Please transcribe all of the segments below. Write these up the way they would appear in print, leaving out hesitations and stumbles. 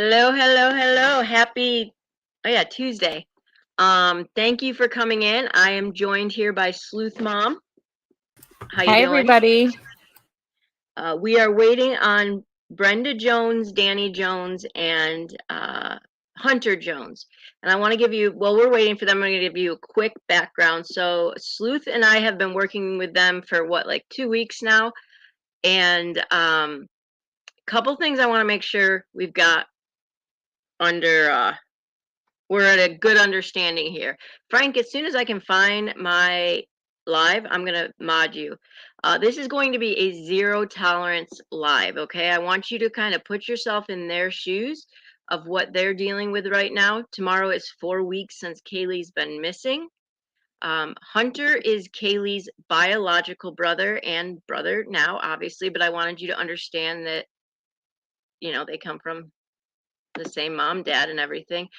Hello, hello, hello. Happy, Tuesday. Thank you for coming in. I am joined here by Sleuth Mom. How you Hi, doing? everybody. We are waiting on Brenda Jones, Danny Jones, and Hunter Jones. And I want to give you, while we're waiting for them, I'm going to give you a quick background. So Sleuth and I have been working with them for like 2 weeks now. And a couple things I want to make sure we've got under we're at a good understanding here. Frank, as soon as I can find my live, I'm going to mod you. This is going to be a zero tolerance live, okay? I want you to kind of put yourself in their shoes of what they're dealing with right now. Tomorrow is 4 weeks since Kaylee's been missing. Hunter is Kaylee's biological brother and brother now, obviously, but I wanted you to understand that, they come from the same mom, dad, and everything.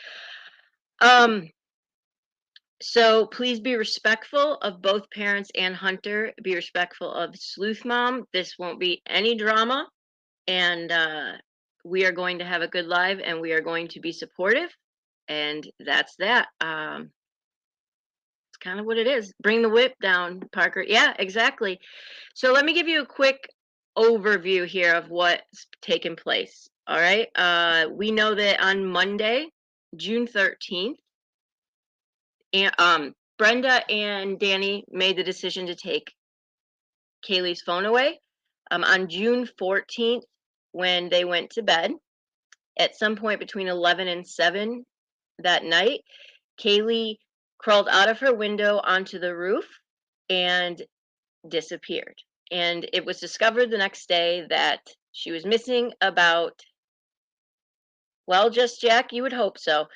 So please be respectful of both parents and Hunter. Be respectful of Sleuth Mom. This won't be any drama. And we are going to have a good live and we are going to be supportive. And that's that. It's kind of what it is. Bring the whip down, Parker. Yeah, exactly. So let me give you a quick overview here of what's taken place. All right. We know that on Monday, June 13th, and Brenda and Danny made the decision to take Kaylee's phone away. On June 14th, when they went to bed, at some point between 11 and 7 that night, Kaylee crawled out of her window onto the roof and disappeared. And it was discovered the next day that she was missing about, well, just Jack, you would hope so.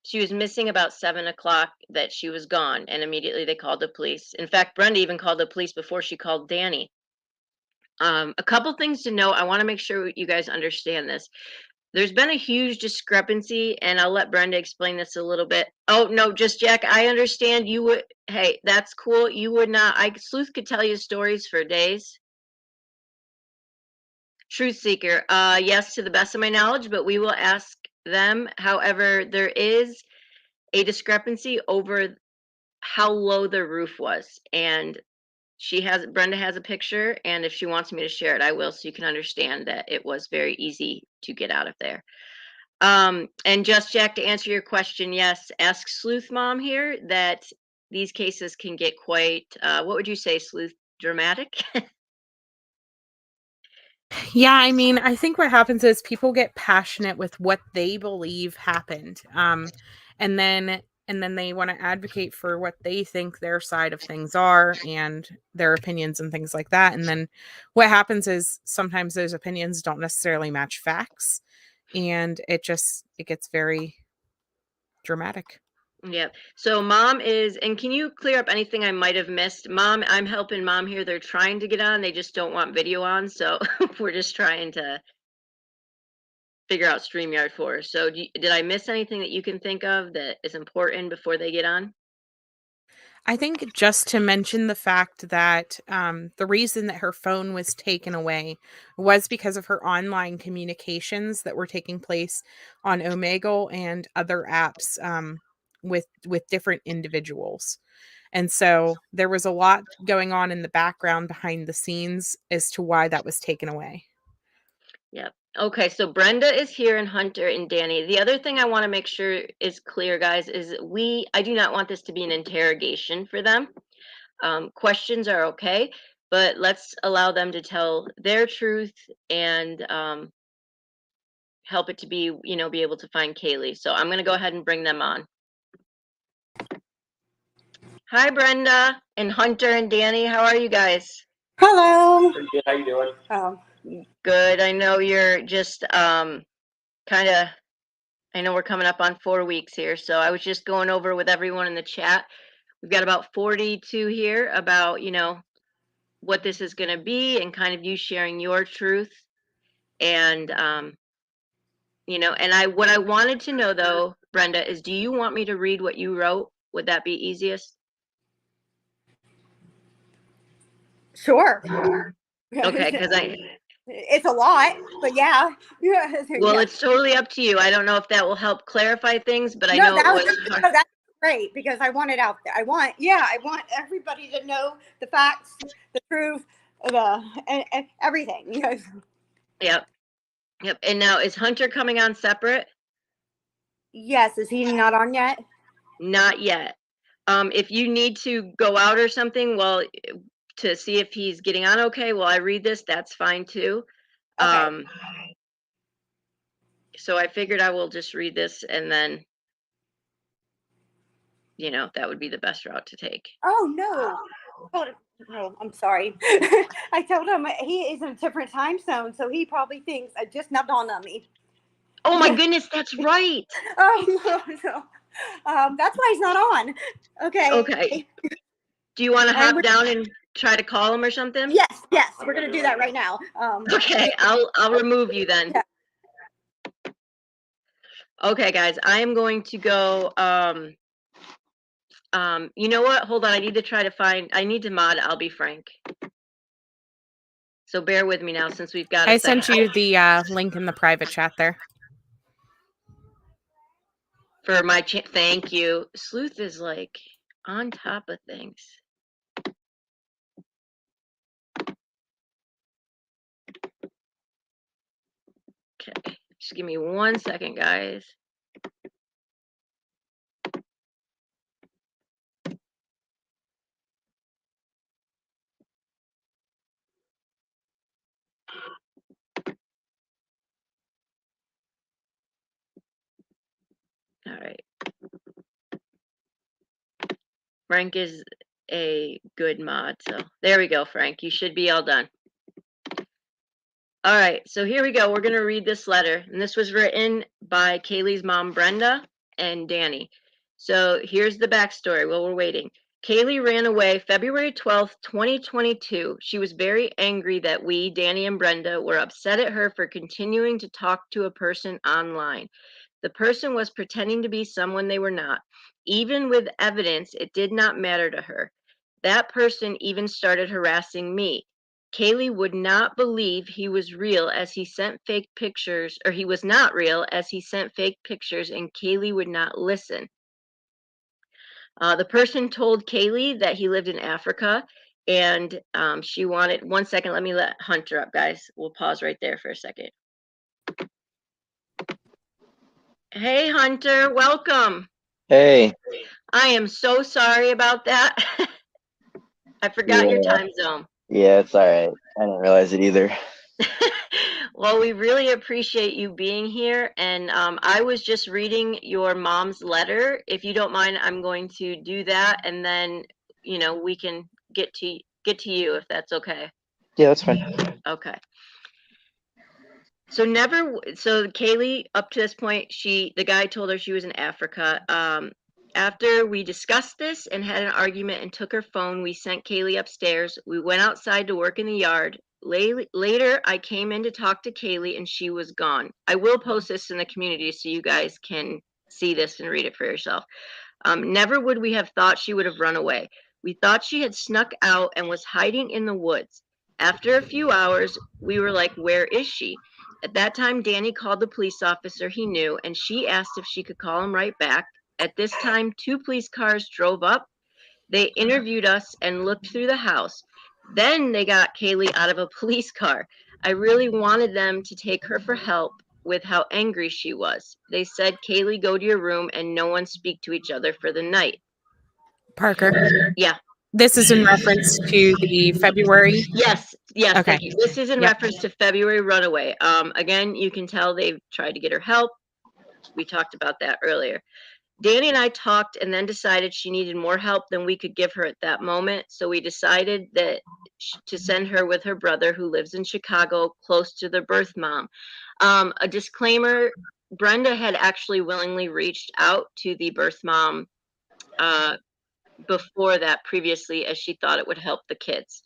She was missing about 7 o'clock, that she was gone, and immediately they called the police. In fact, Brenda even called the police before she called Danny. A couple things to note. I want to make sure you guys understand this. There's been a huge discrepancy, and I'll let Brenda explain this a little bit. Oh, no, just Jack, I understand you would, hey, that's cool. You would not, Sleuth could tell you stories for days. Truth seeker, yes, to the best of my knowledge, but we will ask them. However, there is a discrepancy over how low the roof was, and Brenda has a picture, and if she wants me to share it, I will, so you can understand that it was very easy to get out of there. And just Jack, to answer your question, yes, ask Sleuth Mom here that these cases can get quite, what would you say, Sleuth, dramatic? Yeah, I mean, I think what happens is people get passionate with what they believe happened. And then they want to advocate for what they think their side of things are and their opinions and things like that. And then what happens is sometimes those opinions don't necessarily match facts, and it gets very dramatic. Yeah. So Mom is, and can you clear up anything I might have missed? Mom, I'm helping Mom here. They're trying to get on. They just don't want video on. So we're just trying to figure out StreamYard for her. So did I miss anything that you can think of that is important before they get on? I think just to mention the fact that the reason that her phone was taken away was because of her online communications that were taking place on Omegle and other apps with different individuals. And so there was a lot going on in the background behind the scenes as to why that was taken away. Yep. Okay, so Brenda is here and Hunter and Danny. The other thing I want to make sure is clear, guys, is I do not want this to be an interrogation for them. Questions are okay, but let's allow them to tell their truth and help it to be, be able to find Kaylee. So I'm going to go ahead and bring them on. Hi, Brenda and Hunter and Danny. How are you guys? Hello. Pretty good. How you doing? Good. I know you're just kind of, I know we're coming up on 4 weeks here, so I was just going over with everyone in the chat. We've got about 42 here about, what this is going to be and kind of you sharing your truth. And, and what I wanted to know though, Brenda, is do you want me to read what you wrote? Would that be easiest? Sure. Okay, because It's a lot, but yeah. Well, Yeah. it's totally up to you. I don't know if that will help clarify things, but I No, know it was hard. no, that's great because I want it out there. I want everybody to know the facts, the truth, and everything. Yep. Yep. And now is Hunter coming on separate? Yes, is he not on yet? Not yet. If you need to go out or something, well, to see if he's getting on okay while I read this, that's fine too. Okay. So I figured I will just read this and then, that would be the best route to take. Oh no. No, I'm sorry. I told him he is in a different time zone, so he probably thinks I just not dawned on me. Oh my goodness, that's right. Oh no. That's why he's not on. Okay. Okay. Do you want to hop down and try to call him or something? Yes, we're gonna do that right now. Okay, I'll remove you then. Yeah. Okay, guys, I am going to go. You know what? Hold on. I need to mod I'll Be Frank. So bear with me now since we've got I sent you the link in the private chat there. For my thank you. Sleuth is like on top of things. Okay, just give me 1 second, guys. All right. Frank is a good mod, so there we go, Frank. You should be all done. All right, so here we go. We're going to read this letter, and this was written by Kaylee's mom, Brenda, and Danny. So here's the backstory while we're waiting. Kaylee ran away February 12th, 2022. She was very angry that we, Danny and Brenda, were upset at her for continuing to talk to a person online. The person was pretending to be someone they were not. Even with evidence, it did not matter to her. That person even started harassing me. Kaylee would not believe he was real as he sent fake pictures, or he was not real as he sent fake pictures, and Kaylee would not listen. The person told Kaylee that he lived in Africa, and she wanted 1 second. Let me let Hunter up, guys. We'll pause right there for a second. Hey, Hunter, welcome. Hey. I am so sorry about that. I forgot your time zone. Yeah, it's all right. I didn't realize it either. Well, we really appreciate you being here. And I was just reading your mom's letter. If you don't mind, I'm going to do that. And then, we can get to you if that's okay. Yeah, that's fine. Okay. So Kaylee, up to this point, the guy told her she was in Africa. After we discussed this and had an argument and took her phone, we sent Kaylee upstairs. We went outside to work in the yard. Later, I came in to talk to Kaylee and she was gone. I will post this in the community so you guys can see this and read it for yourself. Never would we have thought she would have run away. We thought she had snuck out and was hiding in the woods. After a few hours, we were like, where is she? At that time, Danny called the police officer he knew, and she asked if she could call him right back. At this time, 2 police cars drove up. They interviewed us and looked through the house. Then they got Kaylee out of a police car. I really wanted them to take her for help with how angry she was. They said, Kaylee, go to your room and no one speak to each other for the night. Parker? Yeah. This is in reference to the February? Yes, Okay. thank you. This is in reference to February runaway. Again, you can tell they've tried to get her help. We talked about that earlier. Danny and I talked and then decided she needed more help than we could give her at that moment. So we decided to send her with her brother who lives in Chicago, close to the birth mom. A disclaimer, Brenda had actually willingly reached out to the birth mom before that previously, as she thought it would help the kids.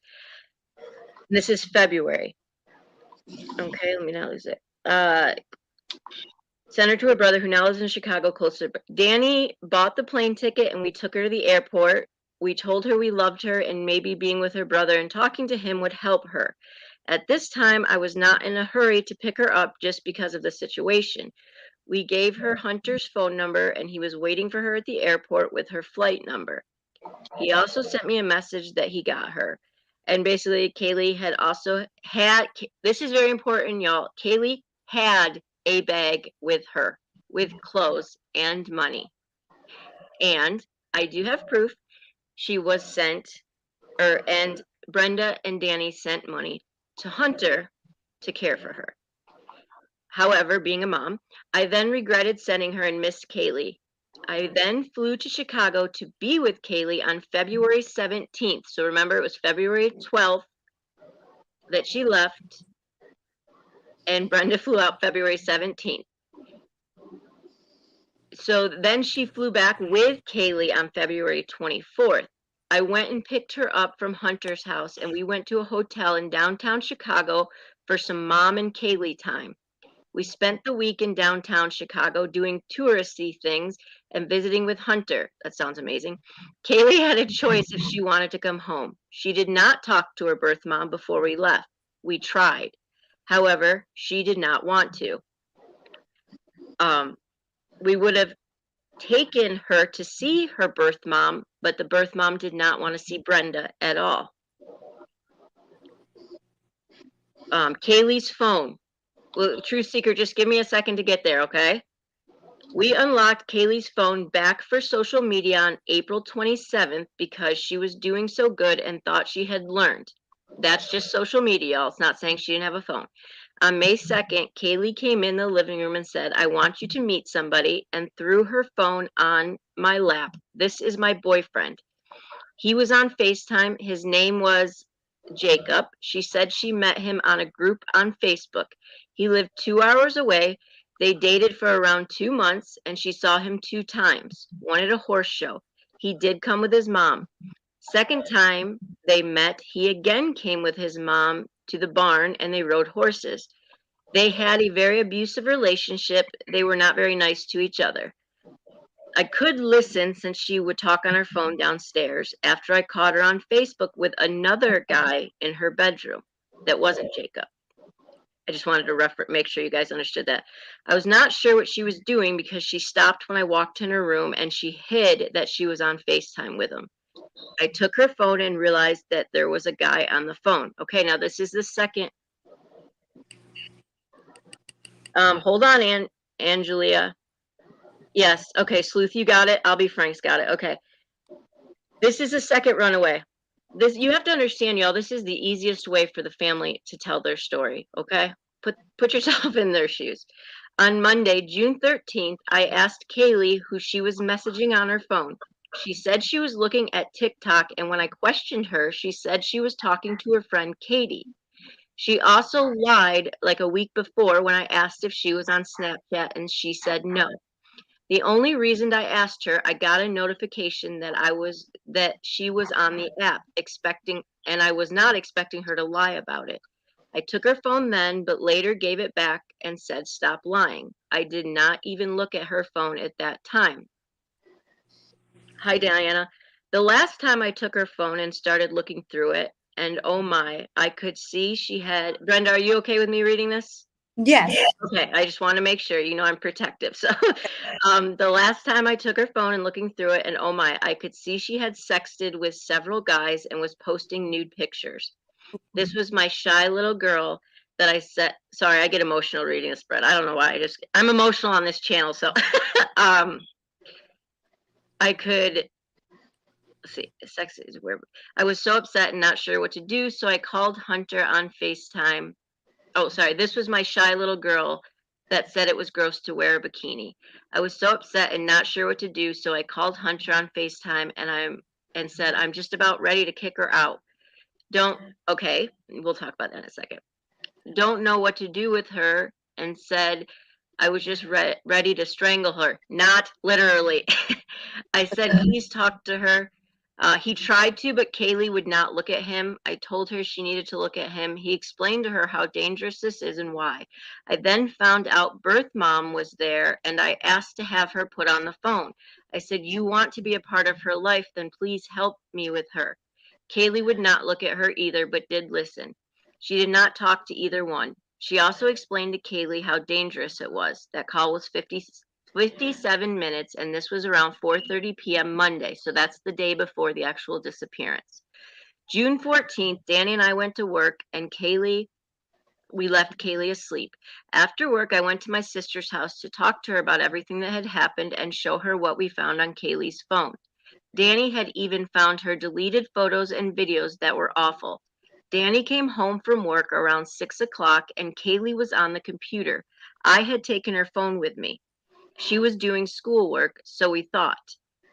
This is February. Okay, let me not lose it. Sent her to her brother who now lives in Chicago, close to Danny bought the plane ticket and we took her to the airport. We told her we loved her and maybe being with her brother and talking to him would help her. At this time, I was not in a hurry to pick her up just because of the situation. We gave her Hunter's phone number, and he was waiting for her at the airport with her flight number. He also sent me a message that he got her. And basically, Kaylee had also had, this is very important, y'all. Kaylee had a bag with her with clothes and money. And I do have proof she was sent, and Brenda and Danny sent money to Hunter to care for her. However, being a mom, I then regretted sending her and missed Kaylee. I then flew to Chicago to be with Kaylee on February 17th. So remember, it was February 12th that she left, and Brenda flew out February 17th. So then she flew back with Kaylee on February 24th. I went and picked her up from Hunter's house, and we went to a hotel in downtown Chicago for some mom and Kaylee time. We spent the week in downtown Chicago doing touristy things and visiting with Hunter. That sounds amazing. Kaylee had a choice if she wanted to come home. She did not talk to her birth mom before we left. We tried. However, she did not want to. We would have taken her to see her birth mom, but the birth mom did not want to see Brenda at all. Kaylee's phone. Well, Truth Seeker, just give me a second to get there, okay? We unlocked Kaylee's phone back for social media on April 27th because she was doing so good and thought she had learned. That's just social media, y'all. It's not saying she didn't have a phone. On May 2nd, Kaylee came in the living room and said, I want you to meet somebody, and threw her phone on my lap. This is my boyfriend. He was on FaceTime. His name was Jacob. She said she met him on a group on Facebook. He lived 2 hours away. They dated for around 2 months, and she saw him 2 times, one at a horse show. He did come with his mom. Second time they met, he again came with his mom to the barn, and they rode horses. They had a very abusive relationship. They were not very nice to each other. I could listen since she would talk on her phone downstairs after I caught her on Facebook with another guy in her bedroom that wasn't Jacob. I just wanted to make sure you guys understood that. I was not sure what she was doing because she stopped when I walked in her room, and she hid that she was on FaceTime with him. I took her phone and realized that there was a guy on the phone. Okay, now this is the second. Hold on, Angelia. Yes, okay, Sleuth, you got it. I'll be Frank's got it. Okay. This is the second runaway. This, you have to understand, y'all, this is the easiest way for the family to tell their story, okay? Put yourself in their shoes. On Monday, June 13th, I asked Kaylee who she was messaging on her phone. She said she was looking at TikTok, and when I questioned her, she said she was talking to her friend Katie. She also lied like a week before when I asked if she was on Snapchat, and she said no. The only reason I asked her, I got a notification that she was on the app, and I was not expecting her to lie about it. I took her phone then, but later gave it back and said, stop lying. I did not even look at her phone at that time. Hi, Diana. The last time I took her phone and started looking through it, and oh my, I could see she had, Brenda, are you okay with me reading this? Yes. Okay, I just want to make sure, I'm protective. So the last time I took her phone and looking through it, and oh my, I could see she had sexted with several guys and was posting nude pictures. This was my shy little girl that I said, sorry, I get emotional reading this, Brett. I don't know why, I'm emotional on this channel. So I could, see, sex is where I was so upset and not sure what to do. So I called Hunter on FaceTime. Oh, sorry. This was my shy little girl that said it was gross to wear a bikini. I was so upset and not sure what to do, so I called Hunter on FaceTime and said, I'm just about ready to kick her out. Okay, we'll talk about that in a second. Don't know what to do with her, and said I was just ready to strangle her. Not literally. I said, please talk to her. He tried to, but Kaylee would not look at him. I told her she needed to look at him. He explained to her how dangerous this is and why. I then found out birth mom was there, and I asked to have her put on the phone. I said, you want to be a part of her life, then please help me with her. Kaylee would not look at her either, but did listen. She did not talk to either one. She also explained to Kaylee how dangerous it was. That call was 57 minutes, and this was around 4:30 p.m. Monday, so that's the day before the actual disappearance. June 14th, Danny and I went to work, and we left Kaylee asleep. After work, I went to my sister's house to talk to her about everything that had happened and show her what we found on Kaylee's phone. Danny had even found her deleted photos and videos that were awful. Danny came home from work around 6 o'clock, and Kaylee was on the computer. I had taken her phone with me. She was doing schoolwork, so we thought.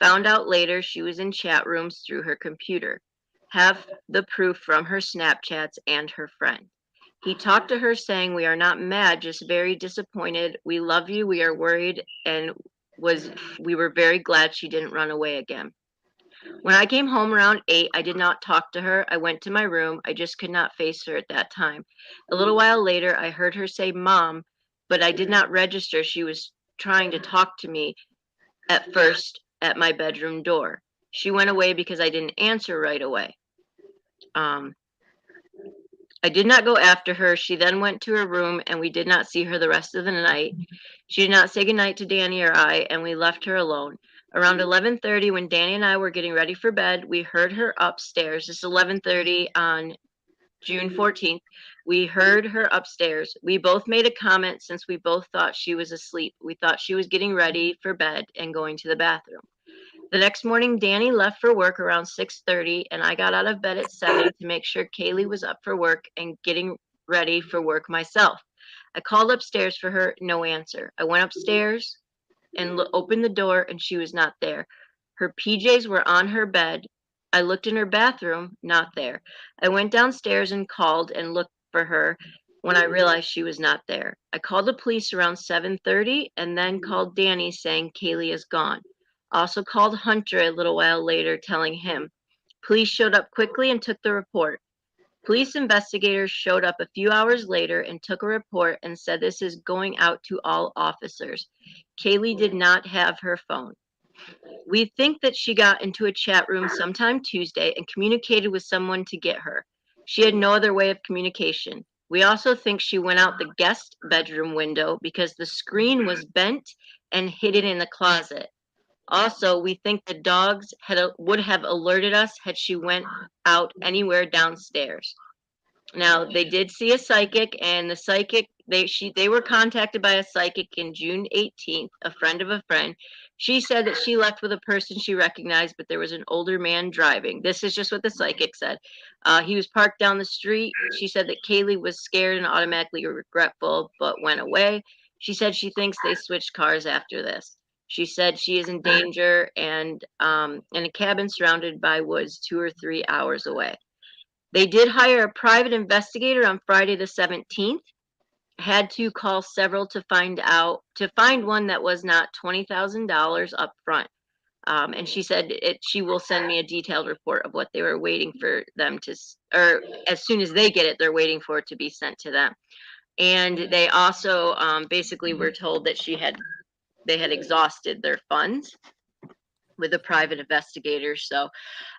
Found out later she was in chat rooms through her computer. Have the proof from her Snapchats and her friend. He talked to her saying, "We are not mad, just very disappointed. We love you. We are worried," and we were very glad she didn't run away again. When I came home around 8, I did not talk to her. I went to my room. I just could not face her at that time. A little while later, I heard her say, "Mom," but I did not register she was trying to talk to me at first at my bedroom door. She went away because I didn't answer right away. I did not go after her. She then went to her room, and we did not see her the rest of the night. She did not say goodnight to Danny or I, and we left her alone. Around 11:30, when Danny and I were getting ready for bed, we heard her upstairs. This is 11:30 on June 14th. We heard her upstairs. We both made a comment since we both thought she was asleep. We thought she was getting ready for bed and going to the bathroom. The next morning, Danny left for work around 6:30, and I got out of bed at 7 to make sure Kaylee was up for work and getting ready for work myself. I called upstairs for her, no answer. I went upstairs and opened the door, and she was not there. Her PJs were on her bed. I looked in her bathroom, not there. I went downstairs and called and looked for her when I realized she was not there. I called the police around 7:30 and then called Danny saying Kaylee is gone. Also called Hunter a little while later telling him. Police showed up quickly and took the report. Police investigators showed up a few hours later and took a report and said this is going out to all officers. Kaylee did not have her phone. We think that she got into a chat room sometime Tuesday and communicated with someone to get her. She had no other way of communication. We also think she went out the guest bedroom window because the screen was bent and hidden in the closet. Also, we think the dogs would have alerted us had she went out anywhere downstairs. Now, they did see a psychic, and the psychic they were contacted by a psychic in June 18th, a friend of a friend. She said that she left with a person she recognized, but there was an older man driving. This is just what the psychic said. He was parked down the street. She said that Kaylee was scared and automatically regretful, but went away. She said she thinks they switched cars after this. She said she is in danger and in a cabin surrounded by woods 2 or 3 hours away. They did hire a private investigator on Friday the 17th. Had to call several to find one that was not $20,000 up front. And she said she will send me a detailed report of what they were waiting for them to, or as soon as they get it, they're waiting for it to be sent to them. And they also basically were told that they had exhausted their funds with a private investigator. So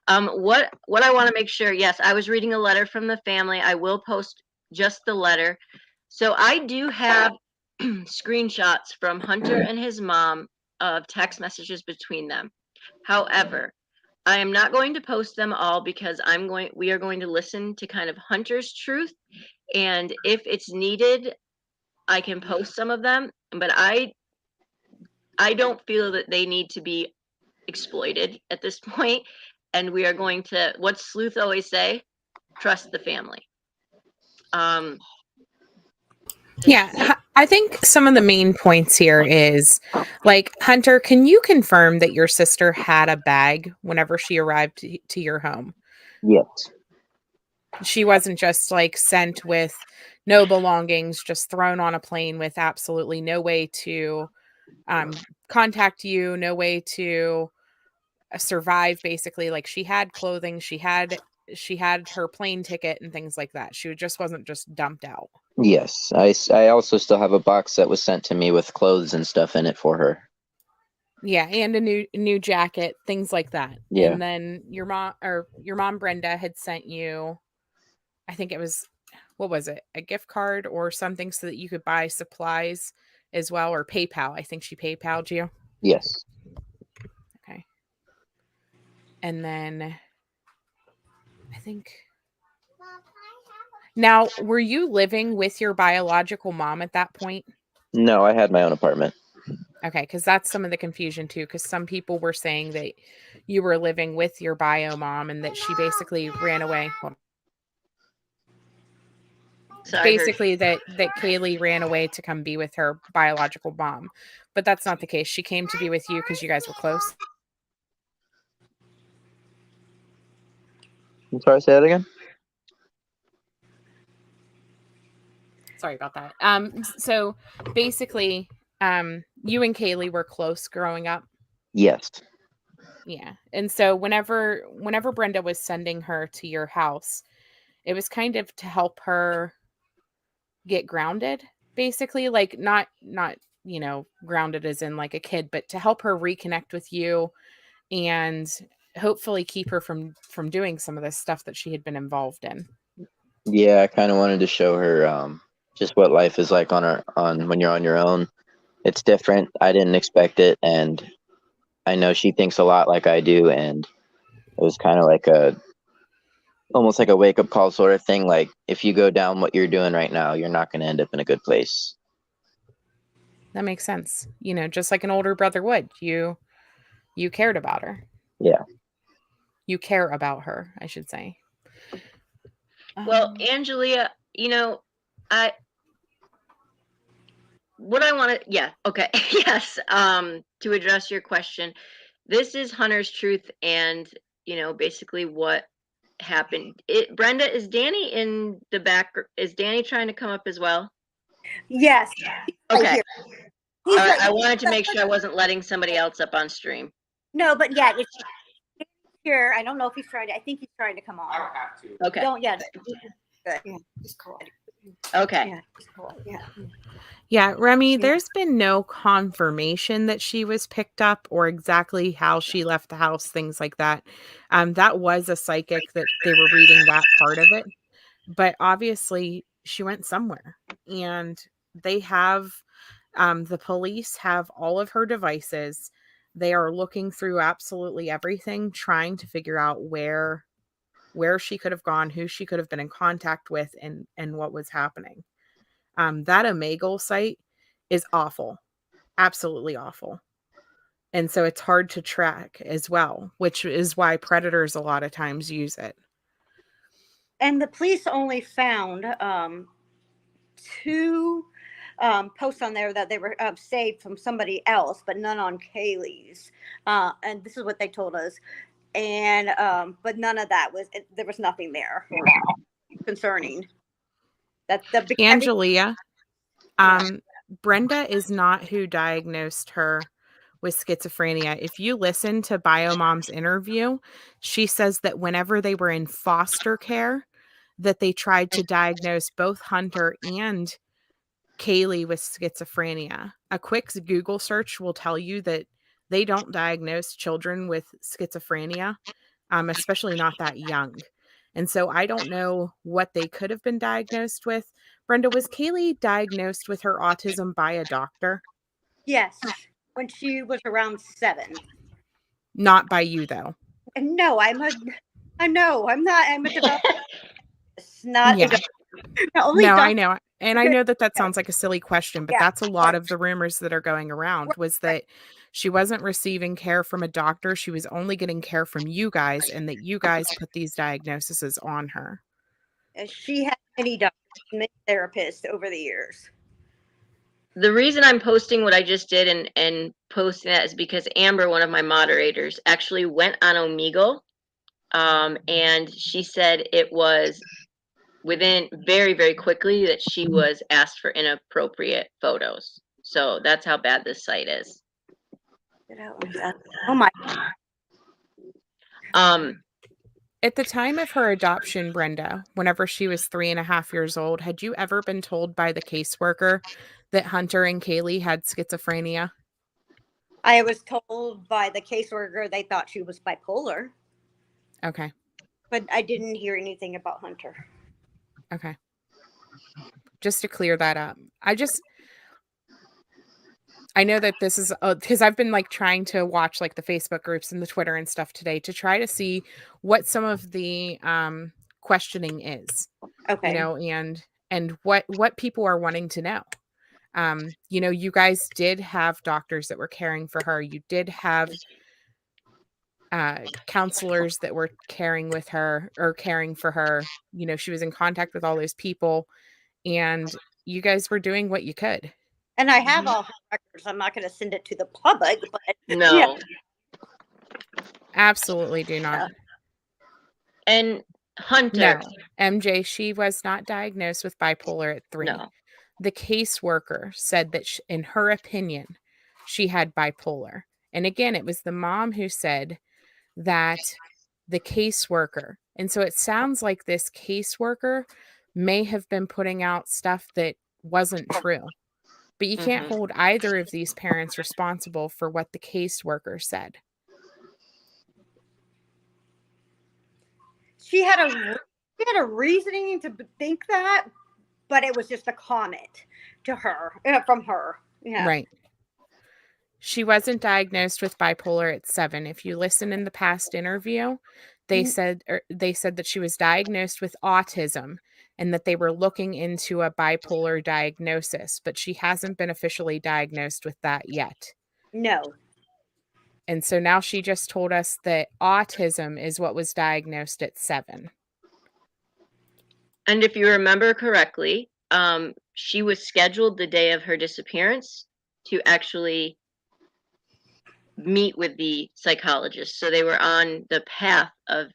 what I want to make sure, yes, I was reading a letter from the family. I will post just the letter. So I do have screenshots from Hunter and his mom of text messages between them. However, I am not going to post them all because we are going to listen to kind of Hunter's truth. And if it's needed, I can post some of them, but I don't feel that they need to be exploited at this point. And we are going to, what's Sleuth always say? Trust the family. Yeah, I think some of the main points here is like, Hunter, can you confirm that your sister had a bag whenever she arrived to your home? Yes. She wasn't just like sent with no belongings, just thrown on a plane with absolutely no way to contact you, no way to survive, basically. Like, she had clothing, she had her plane ticket and things like that. She just wasn't just dumped out. Yes. I also still have a box that was sent to me with clothes and stuff in it for her. Yeah, and a new jacket, things like that. Yeah. And then your mom Brenda had sent you, I think it was what was it? A gift card or something so that you could buy supplies as well, or PayPal. I think she PayPal'd you. Yes. Okay. And then I think now, were you living with your biological mom at that point? No, I had my own apartment. Okay, because that's some of the confusion too, because some people were saying that you were living with your bio mom and that she basically ran away. Well, Sorry, her. basically that Kaylee ran away to come be with her biological mom. But that's not the case. She came to be with you because you guys were close. I'm sorry, say that again? Sorry about that. So basically, you and Kaylee were close growing up. Yes. Yeah. And so whenever Brenda was sending her to your house, it was kind of to help her get grounded, basically, like not, grounded as in like a kid, but to help her reconnect with you and hopefully keep her from doing some of the stuff that she had been involved in. Yeah, I kind of wanted to show her just what life is like on when you're on your own. It's different. I didn't expect it, and I know she thinks a lot like I do, and it was kind of like almost like a wake up call sort of thing. Like, if you go down what you're doing right now, you're not going to end up in a good place. That makes sense. Just like an older brother would. You cared about her. Yeah. You care about her, I should say. Well, Angelia, I what I want to, yeah, okay, yes. To address your question, this is Hunter's truth, and basically what happened. Brenda, is Danny in the back? Is Danny trying to come up as well? Yes. Okay. Here. All right, I wanted to make sure I wasn't letting somebody else up on stream. No, but yeah, it's here. I don't know if he's trying to. I think he's trying to come on. I don't have to. Okay. Don't. Yeah. Good. Yeah. Just call it. Okay. Yeah. Just call it. Yeah. Yeah, Remy, Yeah. there's been no confirmation that she was picked up or exactly how she left the house, things like that. That was a psychic that they were reading that part of it. But obviously, she went somewhere. And they have, the police have all of her devices. They are looking through absolutely everything, trying to figure out where she could have gone, who she could have been in contact with, and what was happening. That Omegle site is awful, absolutely awful. And so it's hard to track as well, which is why predators a lot of times use it. And the police only found 2 posts on there that they were saved from somebody else, but none on Kaylee's. And this is what they told us. And but none of that was. There was nothing there concerning that. Angelia, Brenda is not who diagnosed her with schizophrenia. If you listen to Biomom's interview, she says that whenever they were in foster care, that they tried to diagnose both Hunter and Kaylee with schizophrenia. A quick Google search will tell you that they don't diagnose children with schizophrenia, especially not that young. And so I don't know what they could have been diagnosed with. Brenda, was Kaylee diagnosed with her autism by a doctor? Yes, when she was around 7. Not by you, though. And no, I'm not. I'm a developer. It's not. Yeah. Only No, doctor. I know. And I know that sounds like a silly question, but Yeah. that's a lot of the rumors that are going around, was that she wasn't receiving care from a doctor. She was only getting care from you guys, and that you guys put these diagnoses on her. She had many doctors, many therapists over the years. The reason I'm posting what I just did and posting that is because Amber, one of my moderators, actually went on Omegle, and she said it was within very, very quickly that she was asked for inappropriate photos. So that's how bad this site is. Oh my. At the time of her adoption, Brenda, whenever she was 3.5 years old, had you ever been told by the caseworker that Hunter and Kaylee had schizophrenia? I was told by the caseworker they thought she was bipolar. Okay. But I didn't hear anything about Hunter. Okay. Just to clear that up. I know that this is because I've been like trying to watch like the Facebook groups and the Twitter and stuff today to try to see what some of the questioning is, Okay. and what people are wanting to know. You guys did have doctors that were caring for her. You did have counselors that were caring with her or caring for her. She was in contact with all those people, and you guys were doing what you could. And I have all her records. I'm not going to send it to the public, but No. Absolutely do not. And Hunter. No, MJ, she was not diagnosed with bipolar at 3. No. The caseworker said that in her opinion, she had bipolar. And again, it was the mom who said that the caseworker. And so it sounds like this caseworker may have been putting out stuff that wasn't true. But you can't hold either of these parents responsible for what the caseworker said. She had a reasoning to think that, but it was just a comment to her from her. Yeah. Right. She wasn't diagnosed with bipolar at 7. If you listen in the past interview, they said that she was diagnosed with autism and that they were looking into a bipolar diagnosis, but she hasn't been officially diagnosed with that yet. No. And so now she just told us that autism is what was diagnosed at 7. And if you remember correctly, she was scheduled the day of her disappearance to actually meet with the psychologist. So they were on the path of,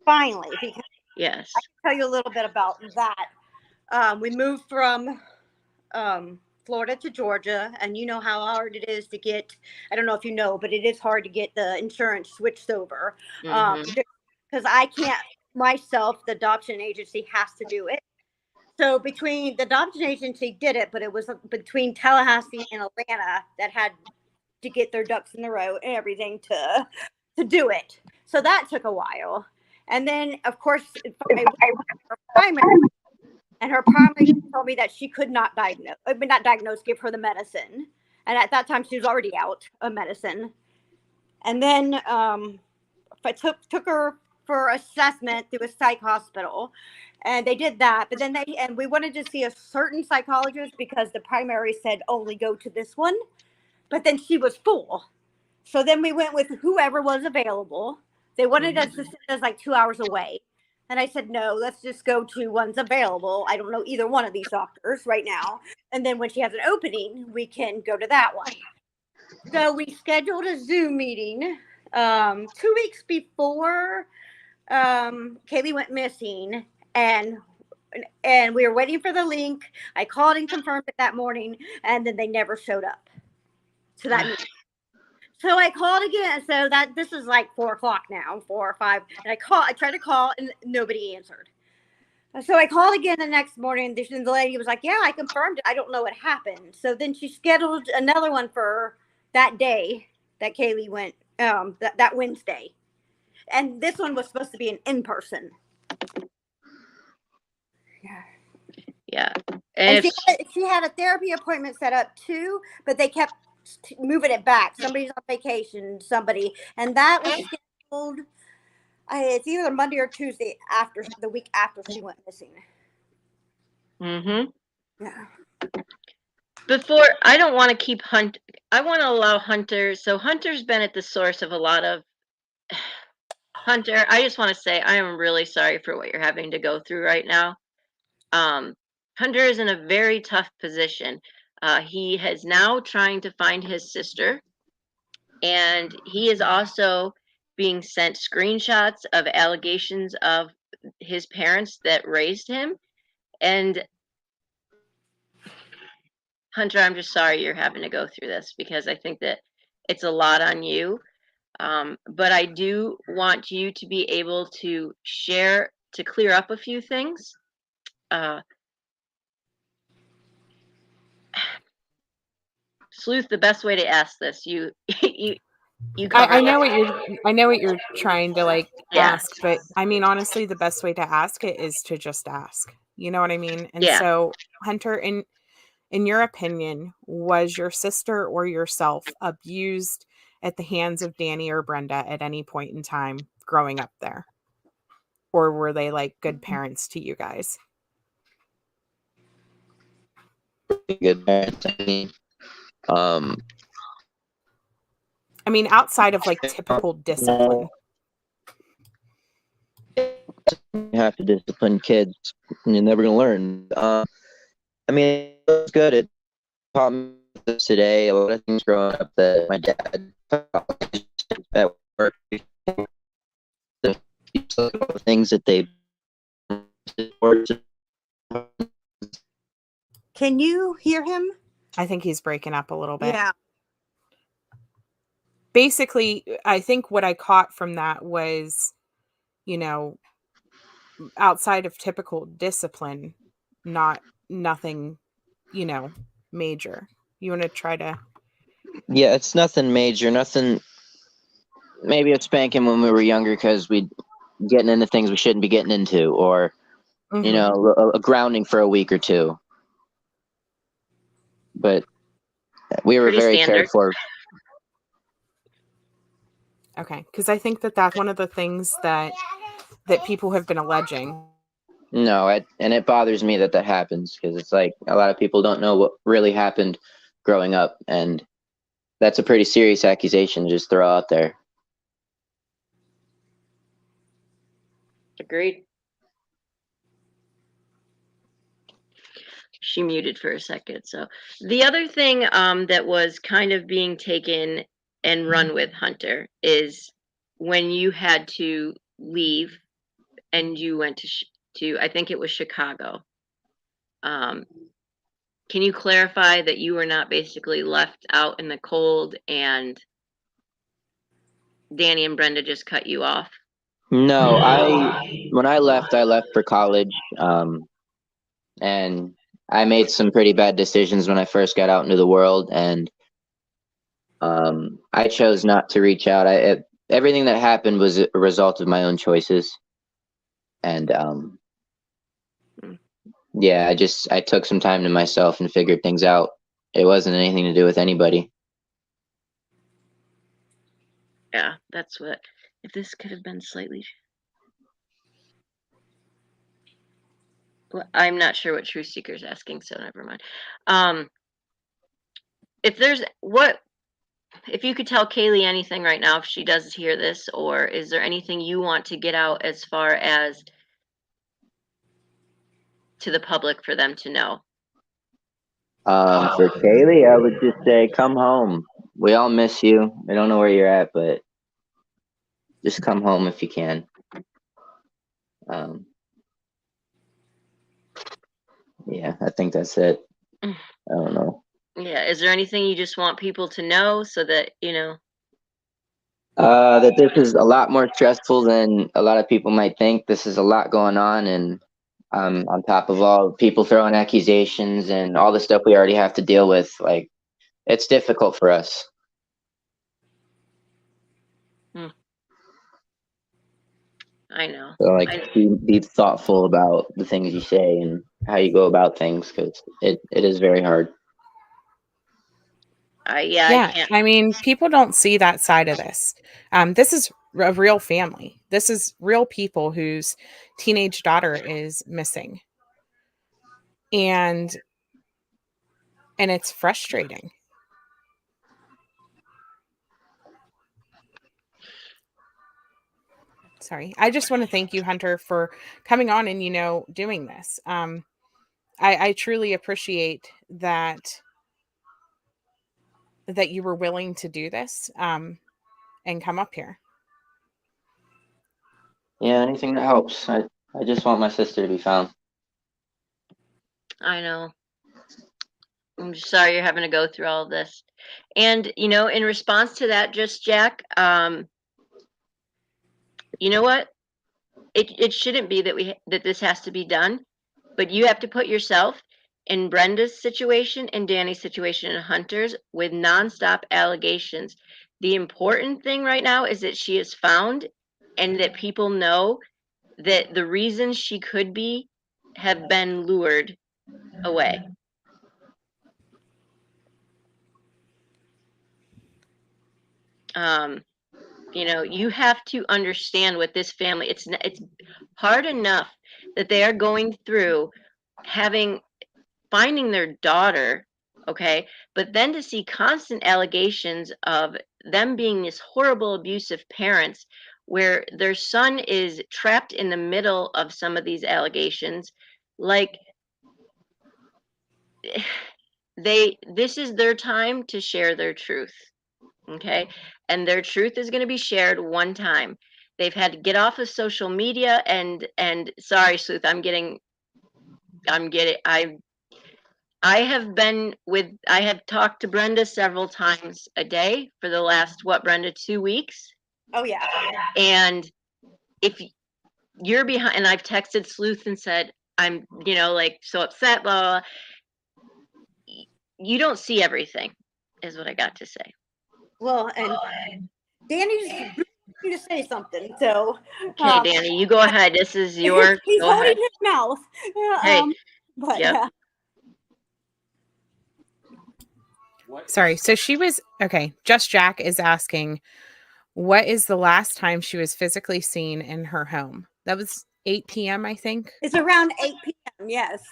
Finally, because yes. I can tell you a little bit about that. We moved from Florida to Georgia, and you know how hard it is to get, I don't know if you know, but it is hard to get the insurance switched over. Because I can't myself, the adoption agency has to do it. So between the adoption agency did it, but it was between Tallahassee and Atlanta that had to get their ducks in the row and everything to do it. So that took a while. And then, of course, her primary told me that she could not give her the medicine. And at that time, she was already out of medicine. And then I took her for assessment through a psych hospital. And they did that. But then we wanted to see a certain psychologist because the primary said only go to this one. But then she was full. So then we went with whoever was available. They wanted us to send us like 2 hours away. And I said, no, let's just go to one's available. I don't know either one of these doctors right now. And then when she has an opening, we can go to that one. So we scheduled a Zoom meeting 2 weeks before Kaylee went missing. And we were waiting for the link. I called and confirmed it that morning. And then they never showed up to that meeting. So I called again. So this is like 4 o'clock now, 4 or 5. And I tried to call and nobody answered. So I called again the next morning. The lady was like, yeah, I confirmed it. I don't know what happened. So then she scheduled another one for that day that Kaylee went, that Wednesday. And this one was supposed to be an in-person. Yeah. And she had a therapy appointment set up too, but they kept moving it back. Somebody's on vacation, and that was scheduled. It's either Monday or Tuesday after the week after she went missing. Yeah. Before, I don't want to keep I want to allow Hunter. So Hunter's been at the source of a lot of. Hunter, I just want to say I am really sorry for what you're having to go through right now. Hunter is in a very tough position. He is now trying to find his sister, and he is also being sent screenshots of allegations of his parents that raised him. And Hunter, I'm just sorry you're having to go through this because I think that it's a lot on you. But I do want you to be able to share, to clear up a few things. Sleuth, the best way to ask this, you I know what you're trying to ask, but I mean, honestly, the best way to ask it is to just ask. You know what I mean? And Yeah. so, Hunter, in your opinion, was your sister or yourself abused at the hands of Danny or Brenda at any point in time growing up there? Or were they like good parents to you guys? Good parents. Um, I mean, outside of like typical discipline. you have to discipline kids, and you're never gonna learn. I mean, it was good. It taught me today a lot of things growing up that my dad taught me at work. The things that they. Can you hear him? I think he's breaking up a little bit. Yeah. Basically, I think what I caught from that was, you know, outside of typical discipline, nothing, major. You want to try to. Yeah, it's nothing major. Nothing. Maybe a spanking when we were younger because we getting into things we shouldn't be getting into, or Mhm. a grounding for a week or two. But we were Pretty very standard. cared for. Okay, because I think that that's one of the things that people have been alleging. No, and it bothers me that happens because it's like a lot of people don't know what really happened growing up, and that's a pretty serious accusation to just throw out there. Agreed. She muted for a second. So the other thing that was kind of being taken and run with, Hunter, is when you had to leave and you went to I think it was Chicago. Um, can you clarify that you were not basically left out in the cold and Danny and Brenda just cut you off? No, when I left for college, and I made some pretty bad decisions when I first got out into the world, and I chose not to reach out. Everything that happened was a result of my own choices, and yeah, I took some time to myself and figured things out. It wasn't anything to do with anybody. Yeah, that's what. If this could have been slightly. Well, I'm not sure what Truth Seeker's asking, so never mind. If there's what, if you could tell Kaylee anything right now, if she does hear this, or is there anything you want to get out as far as to the public for them to know? For Kaylee, I would just say, come home. We all miss you. I don't know where you're at, but just come home if you can. Yeah, I think that's it. I don't know. Yeah, is there anything you just want people to know so that, That this is a lot more stressful than a lot of people might think. This is a lot going on, and on top of all people throwing accusations and all the stuff we already have to deal with, like it's difficult for us. I know. So like be thoughtful about the things you say and how you go about things because it is very hard. Yeah, I can't. I mean, people don't see that side of this. This is a real family. This is real people whose teenage daughter is missing. And it's frustrating. Sorry. I just want to thank you, Hunter, for coming on and, doing this. I truly appreciate that you were willing to do this and come up here. Yeah, anything that helps. I just want my sister to be found. I know. I'm just sorry you're having to go through all of this. And, in response to that, just Jack, you know what? It shouldn't be that this has to be done, but you have to put yourself in Brenda's situation and Danny's situation and Hunter's with nonstop allegations. The important thing right now is that she is found and that people know that the reason she could be have been lured away. You know, you have to understand what this family, it's hard enough that they are going through finding their daughter, okay? But then to see constant allegations of them being these horrible abusive parents where their son is trapped in the middle of some of these allegations, like this is their time to share their truth. Okay. And their truth is going to be shared one time. They've had to get off of social media and sorry, Sleuth, I have talked to Brenda several times a day for the last, what, Brenda, 2 weeks? Oh yeah. And if you're behind, and I've texted Sleuth and said, I'm, like so upset, blah, blah, blah. You don't see everything, is what I got to say. Well, and Danny's to say something. So, Okay, Danny, you go ahead. This is your. He's go holding ahead. his mouth. Hey. But Yep. yeah. Sorry. So she was okay. Just Jack is asking, what is the last time she was physically seen in her home? That was 8 p.m. I think. It's around 8 p.m. Yes.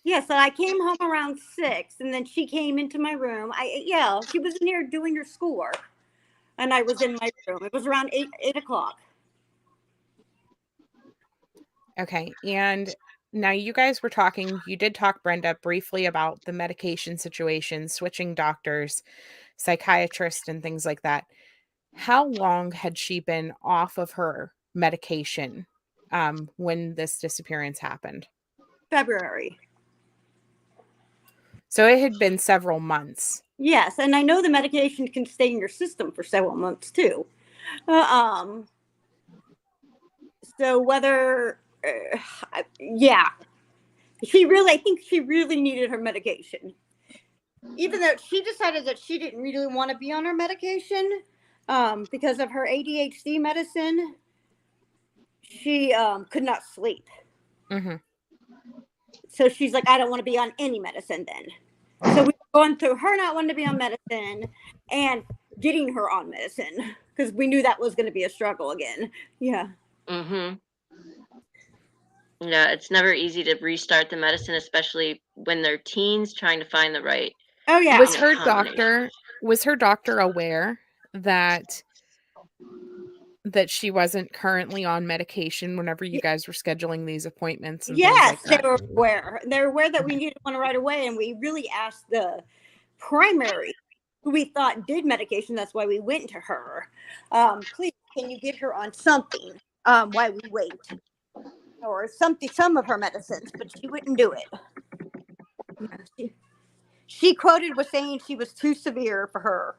Yes, so I came home around 6, and then she came into my room. She was in here doing her schoolwork, and I was in my room. It was around 8 o'clock. Okay, and now you guys were talking. You did talk, Brenda, briefly about the medication situation, switching doctors, psychiatrists, and things like that. How long had she been off of her medication when this disappearance happened? February. So it had been several months. Yes, and I know the medication can stay in your system for several months too. So whether, I think she really needed her medication. Even though she decided that she didn't really want to be on her medication because of her ADHD medicine, she could not sleep. Mm-hmm. So she's like, I don't want to be on any medicine then. So we were going through her not wanting to be on medicine and getting her on medicine because we knew that was going to be a struggle again. Yeah. Mm-hmm. Yeah, it's never easy to restart the medicine, especially when they're teens trying to find the right. Oh yeah. Was her doctor aware that she wasn't currently on medication whenever you guys were scheduling these appointments and things like that? Yes, they were aware. They were aware that we needed one right away, and we really asked the primary who we thought did medication. That's why we went to her. Please, can you get her on something while we wait? Or something, some of her medicines, but she wouldn't do it. She quoted was saying she was too severe for her.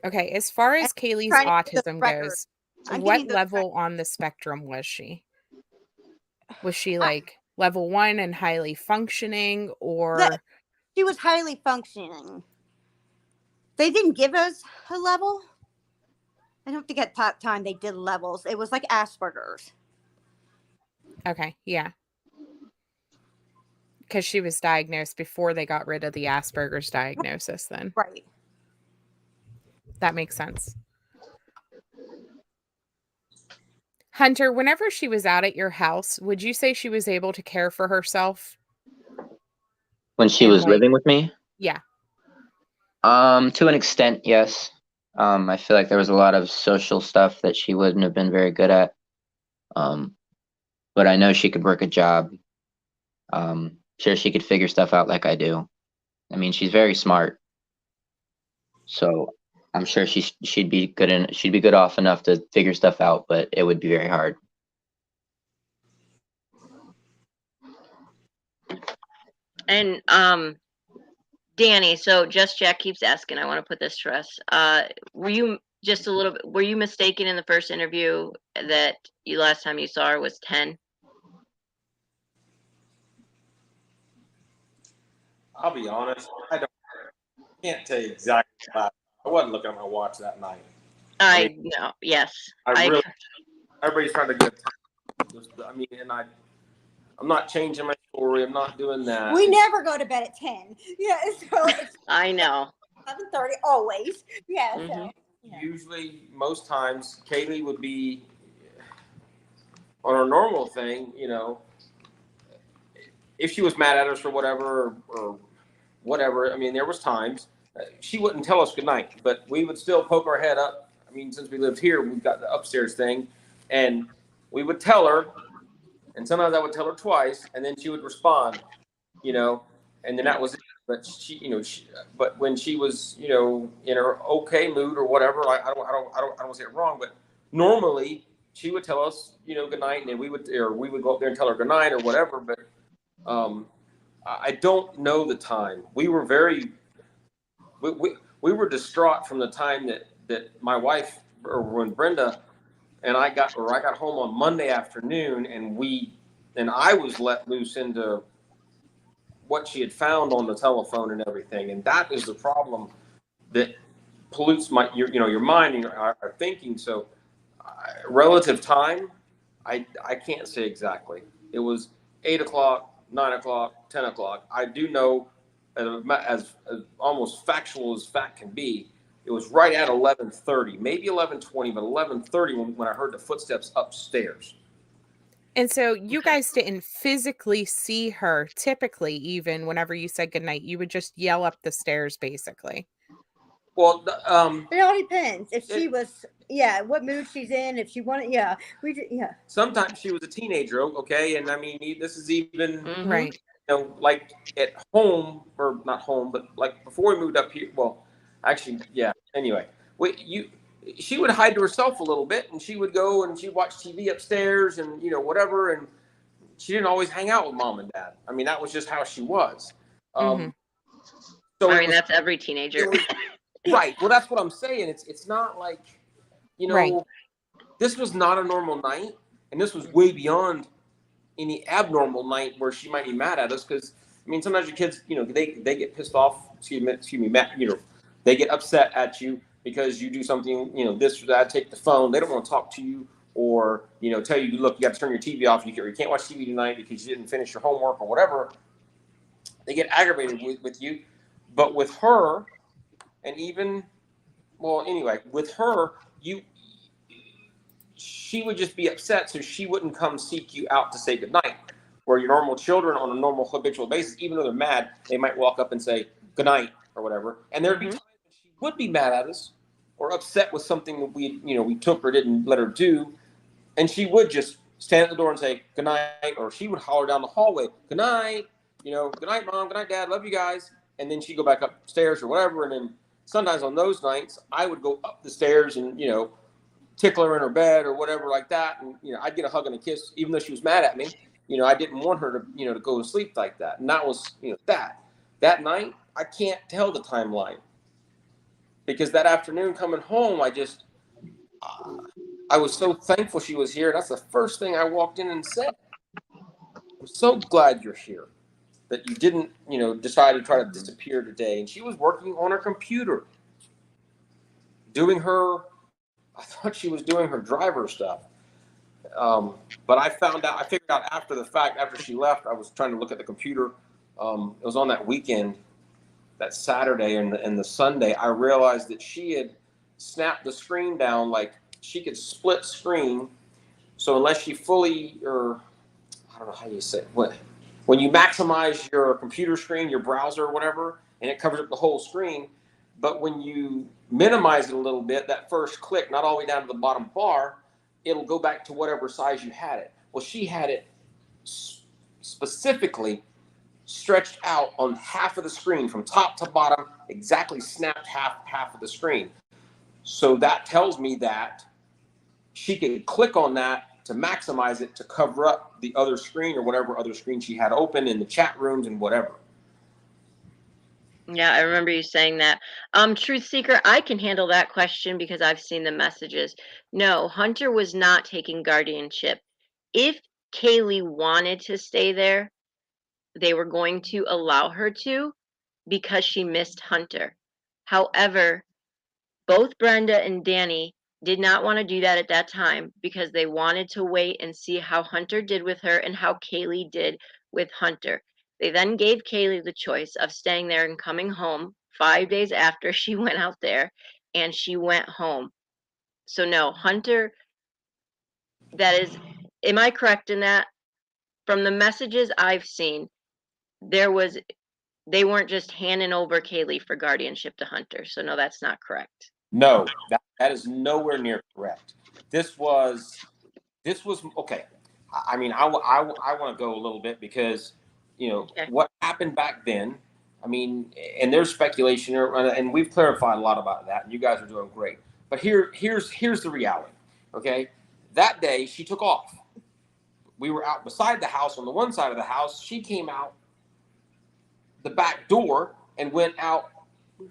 Okay, as far as Kaylee's autism goes, what level on the spectrum was she? Was she like level 1 and highly functioning, or? She was highly functioning. They didn't give us a level. I don't think at that time they did levels. It was like Asperger's. Okay, yeah. Because she was diagnosed before they got rid of the Asperger's diagnosis then. Right. That makes sense. Hunter, whenever she was out at your house, would you say she was able to care for herself? When she was living with me? Yeah. To an extent, yes. I feel like there was a lot of social stuff that she wouldn't have been very good at. But I know she could work a job. Sure, she could figure stuff out like I do. I mean, she's very smart. So I'm sure she'd be good off enough to figure stuff out, but it would be very hard. And Danny, so Just Jack keeps asking, I want to put this to us. Were you mistaken in the first interview that last time you saw her was 10? I'll be honest, can't tell you exactly. I wasn't looking at my watch that night. Yes. I everybody's trying to get I mean, and I'm not changing my story. I'm not doing that. We never go to bed at 10. Yeah, so it's I know. 11:30 always. Yeah, so. Mhm. Yeah. Usually, most times, Kaylee would be on a normal thing, if she was mad at us or whatever, or whatever. I mean, there was times she wouldn't tell us goodnight, but we would still poke our head up. I mean, since we lived here, we've got the upstairs thing, and we would tell her, and sometimes I would tell her twice, and then she would respond, and then that was it. But but when she was, in her okay mood or whatever, I don't want to say it wrong, but normally she would tell us, good night, and then we would go up there and tell her good night or whatever. But I don't know the time. We were we were distraught from the time that my wife, or when Brenda and I got home on Monday afternoon, and I was let loose into what she had found on the telephone and everything. And that is the problem that pollutes your mind and our thinking. So relative time, I can't say exactly. It was 8 o'clock, 9 o'clock, 10 o'clock. I do know, as almost factual as fact can be, it was right at 11:30, maybe 11:20, but 11:30 when I heard the footsteps upstairs. And so you guys didn't physically see her typically, even whenever you said goodnight, you would just yell up the stairs basically. Well, It all depends. If she was, what mood she's in. If she wanted, sometimes she was a teenager, okay, and I mean, this is even Mhm. Right. like at home, or not home, but like before we moved up here. Well, actually, yeah. Anyway, she would hide to herself a little bit, and she would go and she'd watch TV upstairs, and whatever, and she didn't always hang out with mom and dad. I mean, that was just how she was. Mhm. So I mean, that's every teenager. right. Well, that's what I'm saying. It's not like, Right. this was not a normal night, and this was way beyond any abnormal night where she might be mad at us. Because I mean, sometimes your kids, they get pissed off. Excuse me, mad. They get upset at you because you do something, this or that. Take the phone. They don't want to talk to you, or tell you, look, you got to turn your TV off. You can't watch TV tonight because you didn't finish your homework or whatever. They get aggravated with you. But with her, and even, well, anyway, with her, she would just be upset, so she wouldn't come seek you out to say goodnight. Where your normal children, on a normal habitual basis, even though they're mad, they might walk up and say goodnight or whatever. And there'd be times when she would be mad at us or upset with something that we took or didn't let her do, and she would just stand at the door and say goodnight, or she would holler down the hallway, goodnight, goodnight, mom, goodnight, dad, love you guys. And then she'd go back upstairs or whatever. And then sometimes on those nights, I would go up the stairs and tickle her in her bed or whatever like that, and I'd get a hug and a kiss, even though she was mad at me. I didn't want her to to go to sleep like that, and that was that night. I can't tell the timeline, because that afternoon coming home, I was so thankful she was here. That's the first thing I walked in and said. I'm so glad you're here, that you didn't decide to try to disappear today. And she was working on her computer, doing her. I thought she was doing her driver stuff. But I figured out after the fact, after she left, I was trying to look at the computer. It was on that weekend, that Saturday and the Sunday. I realized that she had snapped the screen down, like she could split screen. So unless she fully, or I don't know how you say it, when you maximize your computer screen, your browser or whatever, and it covers up the whole screen. But when you minimize it a little bit, that first click, not all the way down to the bottom bar, it'll go back to whatever size you had it. Well, she had it specifically stretched out on half of the screen from top to bottom, exactly snapped half of the screen. So that tells me that she could click on that to maximize it, to cover up the other screen or whatever other screen she had open in the chat rooms and whatever. Yeah, I remember you saying that. Truth Seeker, I can handle that question because I've seen the messages. No, Hunter was not taking guardianship. If Kaylee wanted to stay there, they were going to allow her to, because she missed Hunter. However, both Brenda and Danny did not want to do that at that time because they wanted to wait and see how Hunter did with her and how Kaylee did with Hunter. They then gave Kaylee the choice of staying there and coming home 5 days after she went out there, and she went home. So no, Hunter, that is, am I correct in that? From the messages I've seen, there was, they weren't just handing over Kaylee for guardianship to Hunter. So no, that's not correct. No, that is nowhere near correct. This was okay. I mean, I want to go a little bit because, Okay. what happened back then. I mean, and there's speculation, and we've clarified a lot about that. And you guys are doing great. But here's the reality. Okay, that day she took off. We were out beside the house on the one side of the house. She came out the back door and went out. We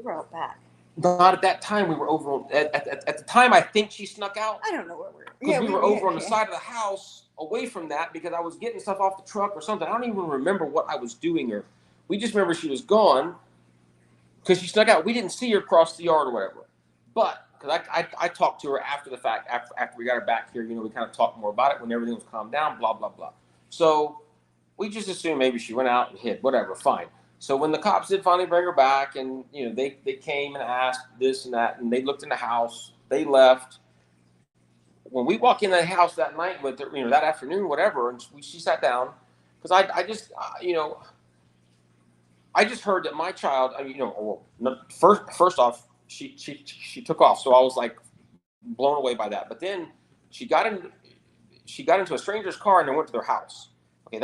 were out back. Not at that time. We were over on, at the time. I think she snuck out. I don't know where we were. Because we were over on the side of the house, away from that, because I was getting stuff off the truck or something. I don't even remember what I was doing, or we just remember she was gone because she snuck out. We didn't see her cross the yard or whatever. But because I talked to her after the fact, after we got her back here, we kind of talked more about it when everything was calmed down. Blah blah blah. So we just assumed maybe she went out and hid. Whatever, fine. So when the cops did finally bring her back, and they came and asked this and that, and they looked in the house, they left. When we walk in the house that night with her, that afternoon, whatever, and she sat down, because I just heard that my child, first off, she took off, so I was like blown away by that. But then she got into a stranger's car and then went to their house. Okay,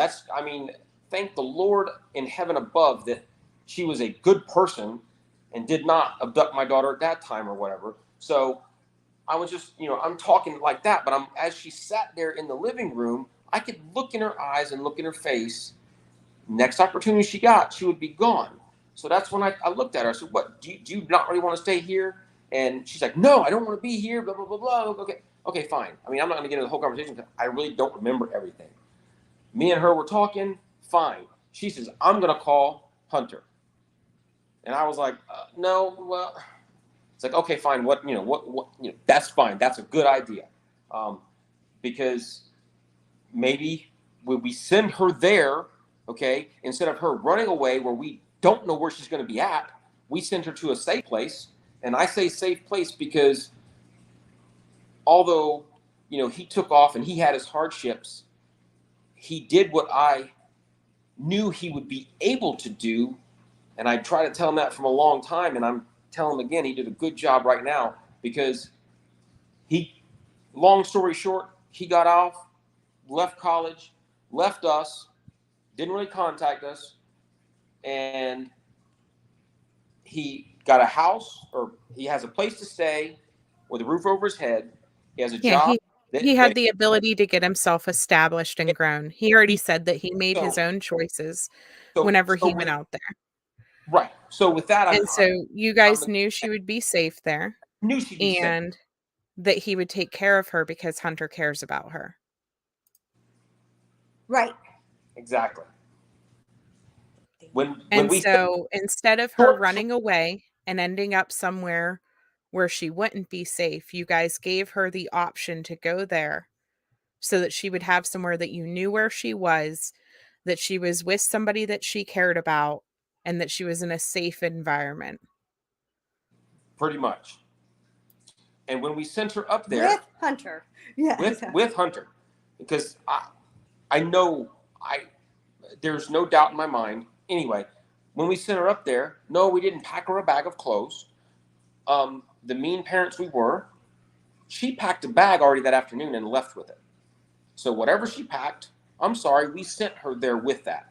thank the Lord in heaven above that she was a good person and did not abduct my daughter at that time or whatever. So I was just, I'm talking like that, but as she sat there in the living room, I could look in her eyes and look in her face. Next opportunity she got, she would be gone. So that's when I looked at her. I said, "What? Do you not really want to stay here?" And she's like, "No, I don't want to be here." Blah blah blah blah. Okay, fine. I mean, I'm not going to get into the whole conversation because I really don't remember everything. Me and her were talking. Fine. She says, "I'm going to call Hunter," and I was like, "No, well." It's like, okay, fine. What, that's fine. That's a good idea. Because maybe when we send her there, okay, instead of her running away where we don't know where she's going to be at, we send her to a safe place. And I say safe place because although, he took off and he had his hardships, he did what I knew he would be able to do. And I try to tell him that from a long time. And I'm tell him again, he did a good job right now because long story short, he got off, left college, left us, didn't really contact us, and he got a house, or he has a place to stay with a roof over his head. He has a job. He had the ability to get himself established and grown. He already said that he made his own choices whenever he went out there. Right. So with that, so you guys knew she would be safe there. Knew she'd be and safe. That he would take care of her because Hunter cares about her. Right. Exactly. Instead of her running away and ending up somewhere where she wouldn't be safe, you guys gave her the option to go there so that she would have somewhere that you knew where she was, that she was with somebody that she cared about, and that she was in a safe environment. Pretty much. And when we sent her up there with Hunter, with Hunter, because I know there's no doubt in my mind. Anyway, when we sent her up there, no, we didn't pack her a bag of clothes. The mean parents we were, she packed a bag already that afternoon and left with it. So whatever she packed, I'm sorry, we sent her there with that.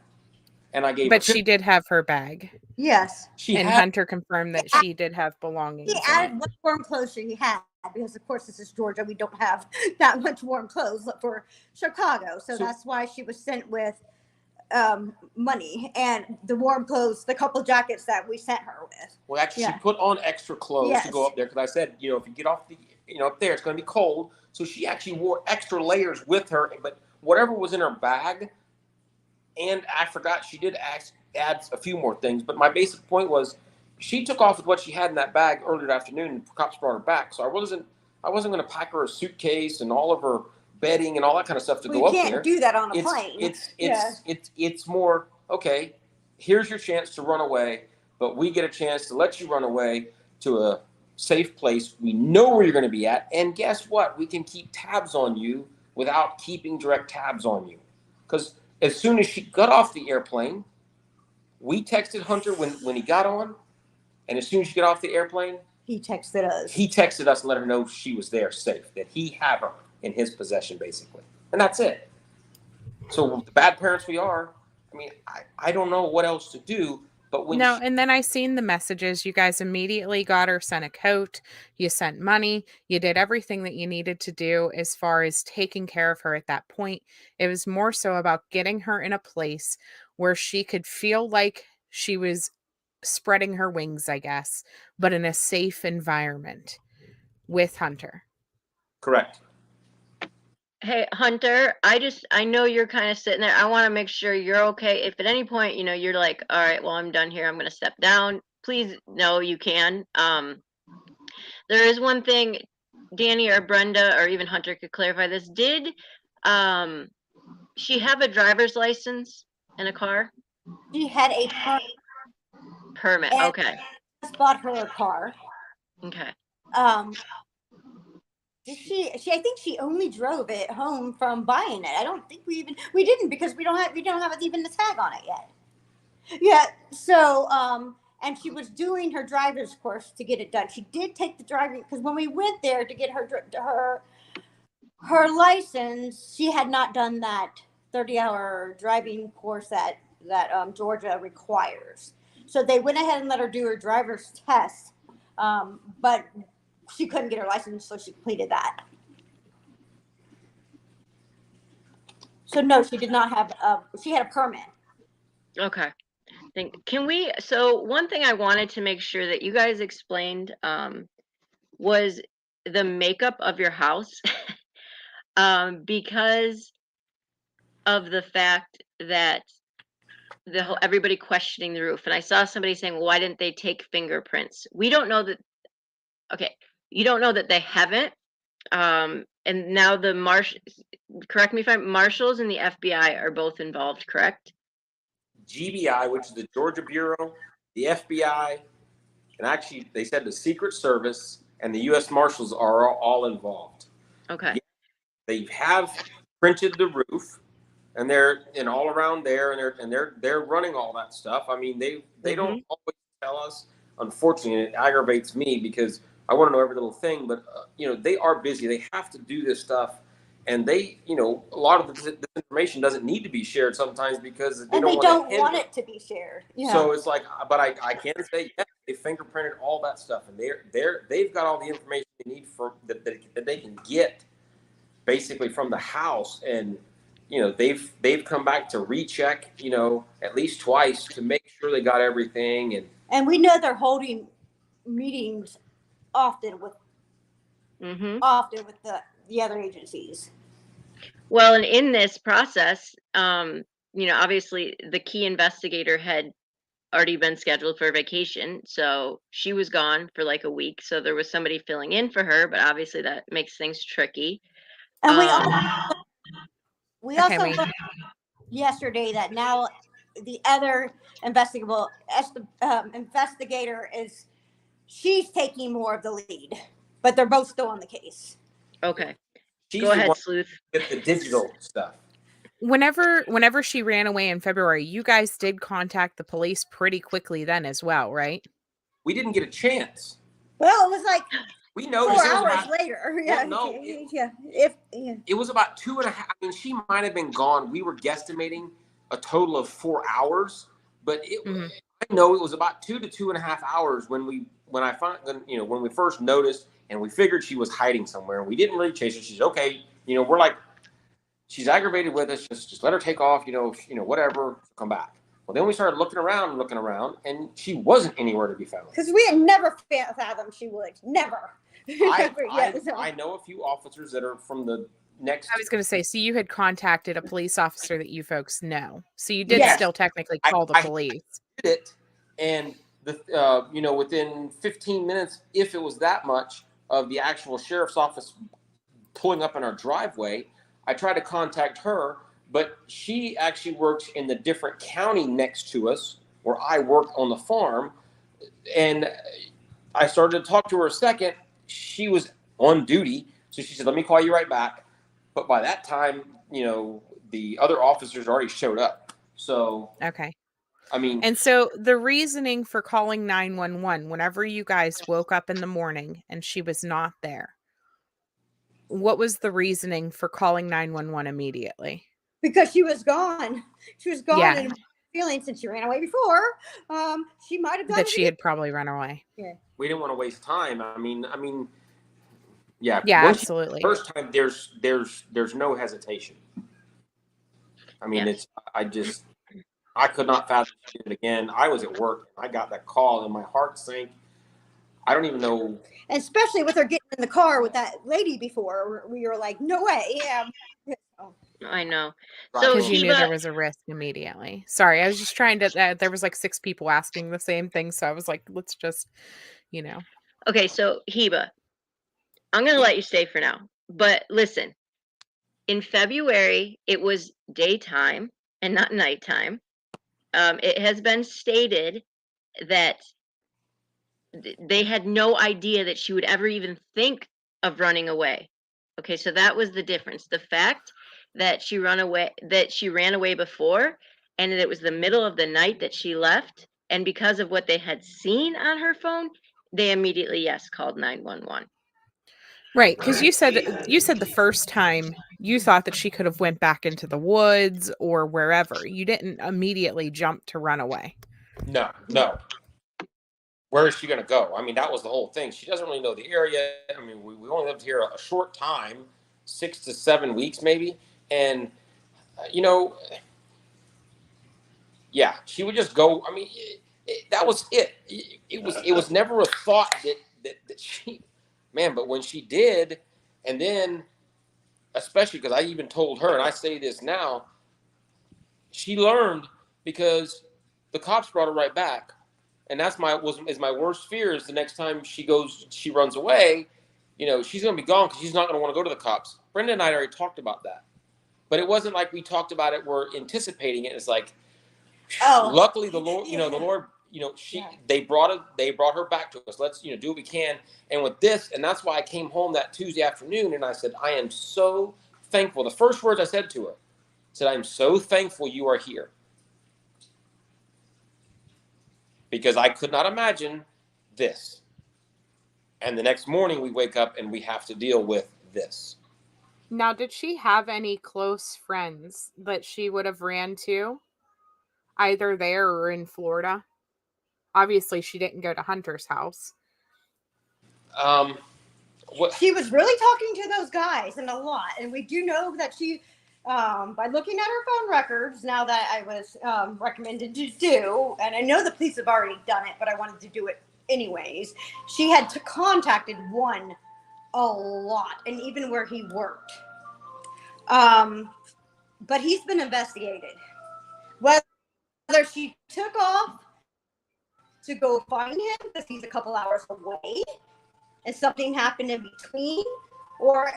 And I gave But she did have her bag. Yes. Hunter confirmed that she did have belongings. He added what warm clothes he had because, of course, this is Georgia. We don't have that much warm clothes for Chicago. So that's why she was sent with money and the warm clothes, the couple jackets that we sent her with. Well, actually, she put on extra clothes to go up there because I said, if you get off up there, it's going to be cold. So she actually wore extra layers with her. But whatever was in her bag, and I forgot she did add a few more things. But my basic point was, she took off with what she had in that bag earlier that afternoon, and cops brought her back. So I wasn't going to pack her a suitcase and all of her bedding and all that kind of stuff to go up there. You can't do that on a plane. It's more, okay, here's your chance to run away, but we get a chance to let you run away to a safe place. We know where you're going to be at, and guess what? We can keep tabs on you without keeping direct tabs on you. Because as soon as she got off the airplane, we texted Hunter when he got on, and as soon as she got off the airplane, he texted us. He texted us and let her know she was there safe, that he had her in his possession, basically. And that's it. So the bad parents we are, I mean, I don't know what else to do. But when and then I seen the messages. You guys immediately got her, sent a coat, you sent money, you did everything that you needed to do as far as taking care of her at that point. It was more so about getting her in a place where she could feel like she was spreading her wings, I guess, but in a safe environment with Hunter. Correct. Hey, Hunter, I know you're kind of sitting there. I want to make sure you're okay. If at any point, you're like, all right, well, I'm done here. I'm going to step down. Please, no, you can. There is one thing, Danny or Brenda or even Hunter could clarify this. Did she have a driver's license in a car? She had a permit. Okay. Just bought her a car. Okay. I think she only drove it home from buying it. I don't think we didn't because we don't have even the tag on it yet. Yeah. So, and she was doing her driver's course to get it done. She did take the driving because when we went there to get her license, she had not done that 30-hour driving course that Georgia requires. So they went ahead and let her do her driver's test, but she couldn't get her license, so she completed that. So no, she did not have she had a permit. Okay. So one thing I wanted to make sure that you guys explained was the makeup of your house because of the fact that everybody questioning the roof. And I saw somebody saying, well, why didn't they take fingerprints? We don't know that. Okay. You don't know that they haven't. And now correct me if marshals and the FBI are both involved, correct? GBI, which is the Georgia Bureau, the FBI, and actually they said the Secret Service and the U.S. Marshals are all involved. Okay. They have printed the roof, and they're all around there, and they're running all that stuff. I mean, they don't always tell us. Unfortunately, it aggravates me because I want to know every little thing. But they are busy. They have to do this stuff. And they, a lot of this information doesn't need to be shared sometimes because they don't want it to be shared. Yeah. So it's like, but I can say, yes, they fingerprinted all that stuff, and they've got all the information they need that they can get basically from the house, and they've come back to recheck, at least twice to make sure they got everything, and we know they're holding meetings often with the other agencies. Well, and in this process, obviously the key investigator had already been scheduled for vacation. So she was gone for like a week. So there was somebody filling in for her, but obviously that makes things tricky. And we also learned yesterday that now the other investigator she's taking more of the lead, but they're both still on the case. Okay. Go ahead, Sleuth. Get the digital stuff. Whenever she ran away in February, you guys did contact the police pretty quickly then as well, right? We didn't get a chance. Well, it was like we noticed 4 hours later. Yeah. Well, no, it was about 2.5. I mean, she might have been gone. We were guesstimating a total of 4 hours, but I know it was about 2 to 2.5 hours when we first noticed, and we figured she was hiding somewhere, and we didn't really chase her. She's okay. We're like, she's aggravated with us. Just let her take off. Whatever. Come back. Well, then we started looking around, and she wasn't anywhere to be found. Because we had never fathomed she would. Never. I know a few officers that are from the next. I was going to say, so you had contacted a police officer that you folks know. So you did still technically call the police. I did it, and within 15 minutes, if it was that much, of the actual sheriff's office pulling up in our driveway, I tried to contact her, but she actually works in the different county next to us where I work on the farm. And I started to talk to her a second. She was on duty. So she said, let me call you right back. But by that time, the other officers already showed up. So, Okay. I mean, And so the reasoning for calling 911 whenever you guys woke up in the morning and she was not there, what was the reasoning for calling 911 immediately? Because she was gone. She was gone, Yeah, and feeling since she ran away before, she might have done that it she again. had probably run away. Yeah. we didn't want to waste time. I mean, yeah. Yeah, Once you absolutely. first time, there's no hesitation. I mean, Yeah. I could not fathom she did it again. I was at work. I got that call, and my heart sank. I don't even know. And especially with her getting in the car with that lady before, we were like, no way. Yeah. I know. So Because you knew there Heba, was a risk immediately. Sorry, I was just trying to. There was like 6 people asking the same thing, so I was like, let's just, you know. okay, so Heba, I'm going to let you stay for now. But listen, in February, it was daytime and not nighttime. It has been stated that they had no idea that she would ever even think of running away. Okay, so that was the difference. The fact that she ran away before, and that it was the middle of the night that she left, and because of what they had seen on her phone, they immediately, yes, called 911. Right, because you said the first time you thought that she could have went back into the woods or wherever. You didn't immediately jump to run away. No. Where is she going to go? I mean, that was the whole thing. She doesn't really know the area. I mean, we only lived here a short time, 6 to 7 weeks maybe. And, yeah, she would just go. I mean, that was it. It was never a thought that she, man, but when she did, and then, especially because I even told her, and I say this now, she learned because the cops brought her right back. And that's my worst fear is the next time she runs away, she's going to be gone because she's not going to want to go to the cops. Brenda and I already talked about that, but it wasn't like we talked about it. We're anticipating it. It's like, luckily the Lord, the Lord, they brought her back to us. Let's, do what we can. And with this, and that's why I came home that Tuesday afternoon and I said, I am so thankful. The first words I said to her, said, I'm so thankful you are here. Because I could not imagine this. And the next morning we wake up and we have to deal with this. Now, did she have any close friends that she would have ran to, either there or in Florida? Obviously, she didn't go to Hunter's house. What? She was really talking to those guys and a lot. And we do know that she, by looking at her phone records, now that I was recommended to do, and I know the police have already done it, but I wanted to do it anyways, she had contacted one a lot, and even where he worked. But he's been investigated. Whether she took off to go find him because he's a couple hours away and something happened in between, or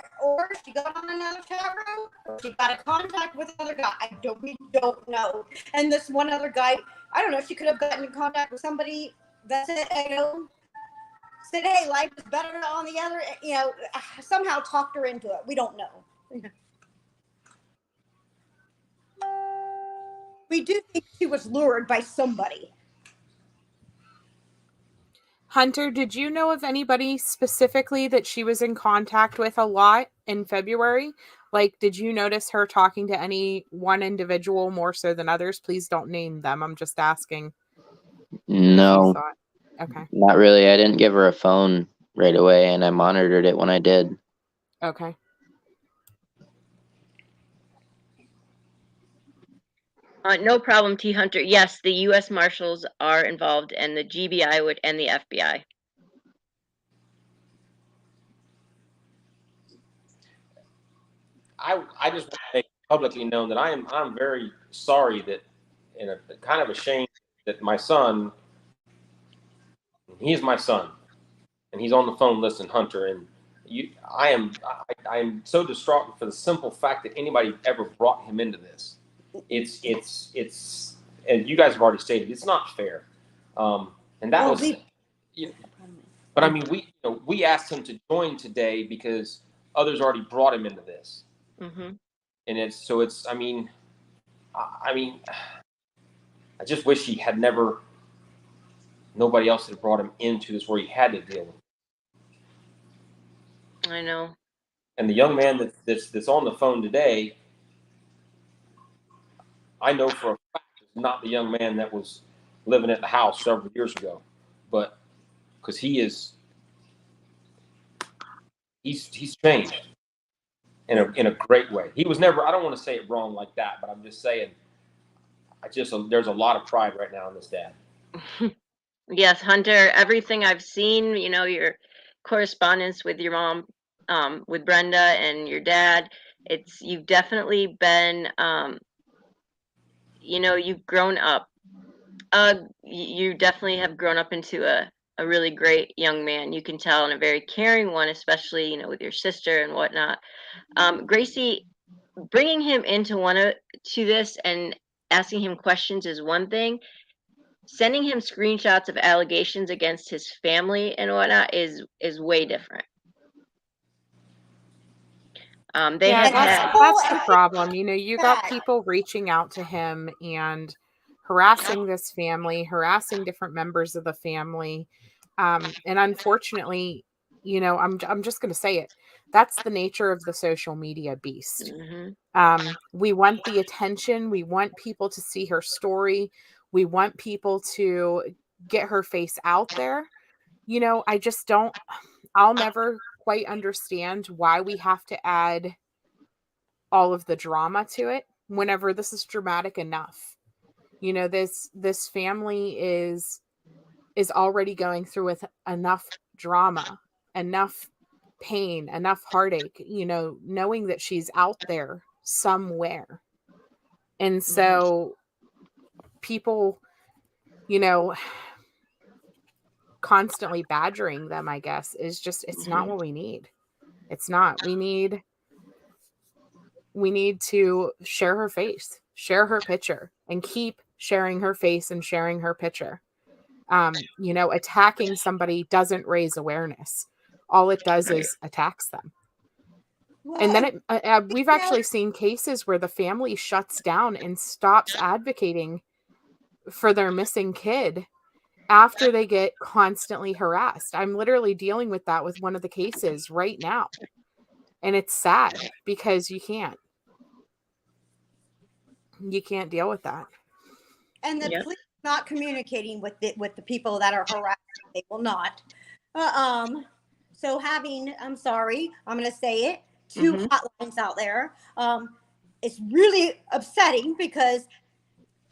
she got on another chat room, or she got a contact with another guy. We don't know. And this one other guy, I don't know, she could have gotten in contact with somebody that said, said, hey, life is better on the other, somehow talked her into it. We don't know. We do think she was lured by somebody. Hunter, did you know of anybody specifically that she was in contact with a lot in February? Like, did you notice her talking to any one individual more so than others? Please don't name them. I'm just asking. No, Okay. not really. I didn't give her a phone right away, and I monitored it when I did. Okay. No problem, T. Hunter. Yes, the U.S. Marshals are involved, and the GBI and the FBI. I just want to make publicly known that I'm very sorry that, and kind of ashamed that my son He is my son, and he's on the phone listening, Hunter. And I am so distraught for the simple fact that anybody ever brought him into this. It's, and you guys have already stated it's not fair. And that was, but I mean, we asked him to join today because others already brought him into this, and it's. I mean, I just wish he had never. Nobody else had brought him into this where he had to deal with it. I know. And the young man that's on the phone today, I know for a fact is not the young man that was living at the house several years ago, but because he's changed in a great way. He was never. I don't want to say it wrong like that, but I'm just saying. There's a lot of pride right now in this dad. Yes, Hunter, everything I've seen, your correspondence with your mom, with Brenda and your dad, you've definitely been, you've grown up. You definitely have grown up into a really great young man. You can tell, and a very caring one, especially, with your sister and whatnot. Gracie, bringing him to this and asking him questions is one thing. Sending him screenshots of allegations against his family and whatnot is way different. That's the problem. You got people reaching out to him and harassing this family, harassing different members of the family. And unfortunately, I'm just going to say it. That's the nature of the social media beast. We want the attention. We want people to see her story. We want people to get her face out there. I just I'll never quite understand why we have to add all of the drama to it whenever this is dramatic enough. This family is already going through with enough drama, enough pain, enough heartache, knowing that she's out there somewhere. And so people, constantly badgering them, I guess, is just, it's not what we need. It's not. We need to share her face, share her picture, and keep sharing her face and sharing her picture. Attacking somebody doesn't raise awareness. All it does is attacks them. And then we've actually seen cases where the family shuts down and stops advocating for their missing kid after they get constantly harassed. I'm literally dealing with that with one of the cases right now. And it's sad because you can't deal with that. And the police not communicating with the people that are harassed. They will not. So having, I'm sorry, I'm going to say it, 2 hotlines out there. It's really upsetting because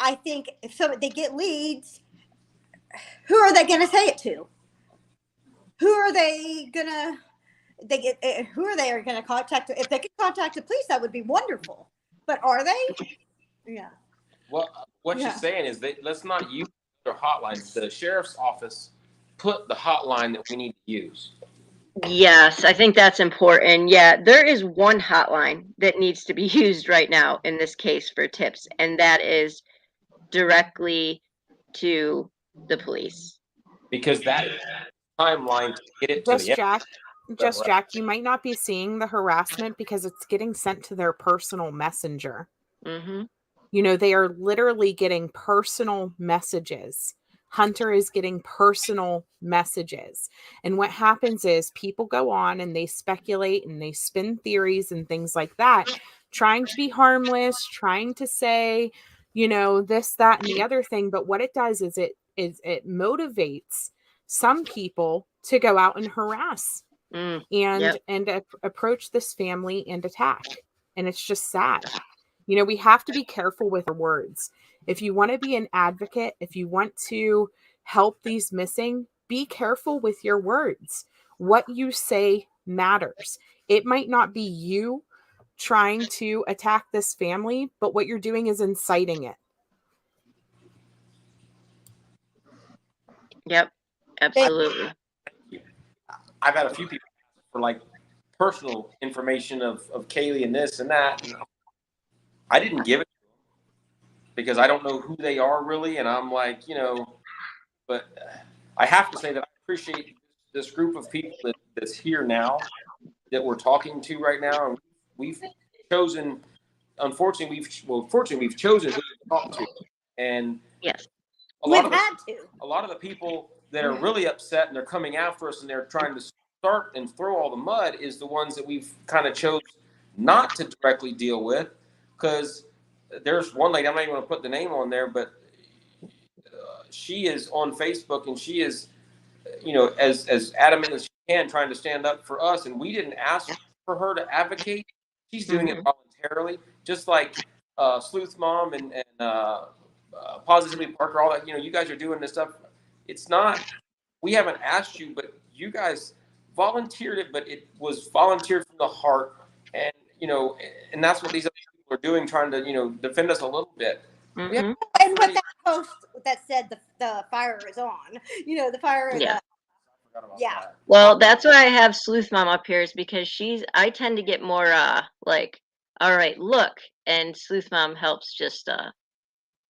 I think if they get leads, who are they going to say it to? Who are they going to contact? If they could contact the police, that would be wonderful. But are they? Yeah. Well, what she's saying is that let's not use their hotlines. The sheriff's office put the hotline that we need to use. Yes, I think that's important. Yeah, there is one hotline that needs to be used right now in this case for tips, and that is directly to the police. Because that is the timeline to get it to the Jack, you might not be seeing the harassment because it's getting sent to their personal messenger. They are literally getting personal messages. Hunter is getting personal messages. And what happens is people go on and they speculate and they spin theories and things like that, trying to be harmless, trying to say, this, that, and the other thing. But what it does is it motivates some people to go out and harass and approach this family and attack. And it's just sad. We have to be careful with our words. If you want to be an advocate, if you want to help these missing, be careful with your words. What you say matters. It might not be you trying to attack this family, but what you're doing is inciting it. Yep. Absolutely. I've had a few people for like personal information of Kaylee and this and that, and I didn't give it to them because I don't know who they are really, and I'm like, but I have to say that I appreciate this group of people that's here now that we're talking to right now, and we've chosen. Unfortunately, we've chosen who to talk to, and Yes. a lot of the people that are really upset and they're coming after us and they're trying to start and throw all the mud is the ones that we've kind of chose not to directly deal with, because there's one lady, I'm not even going to put the name on there, but she is on Facebook and she is, as adamant as she can, trying to stand up for us, and we didn't ask for her to advocate. She's doing it voluntarily, just like Sleuth Mom and Positively Parker, all that. You guys are doing this stuff. It's not, we haven't asked you, but you guys volunteered it, but it was volunteered from the heart. And, and that's what these other people are doing, trying to, defend us a little bit. Mm-hmm. And what that post that said the fire is on, the fire. Yeah. Yeah. Well, that's why I have Sleuth Mom up here, is because I tend to get more like, all right, look, and Sleuth Mom helps just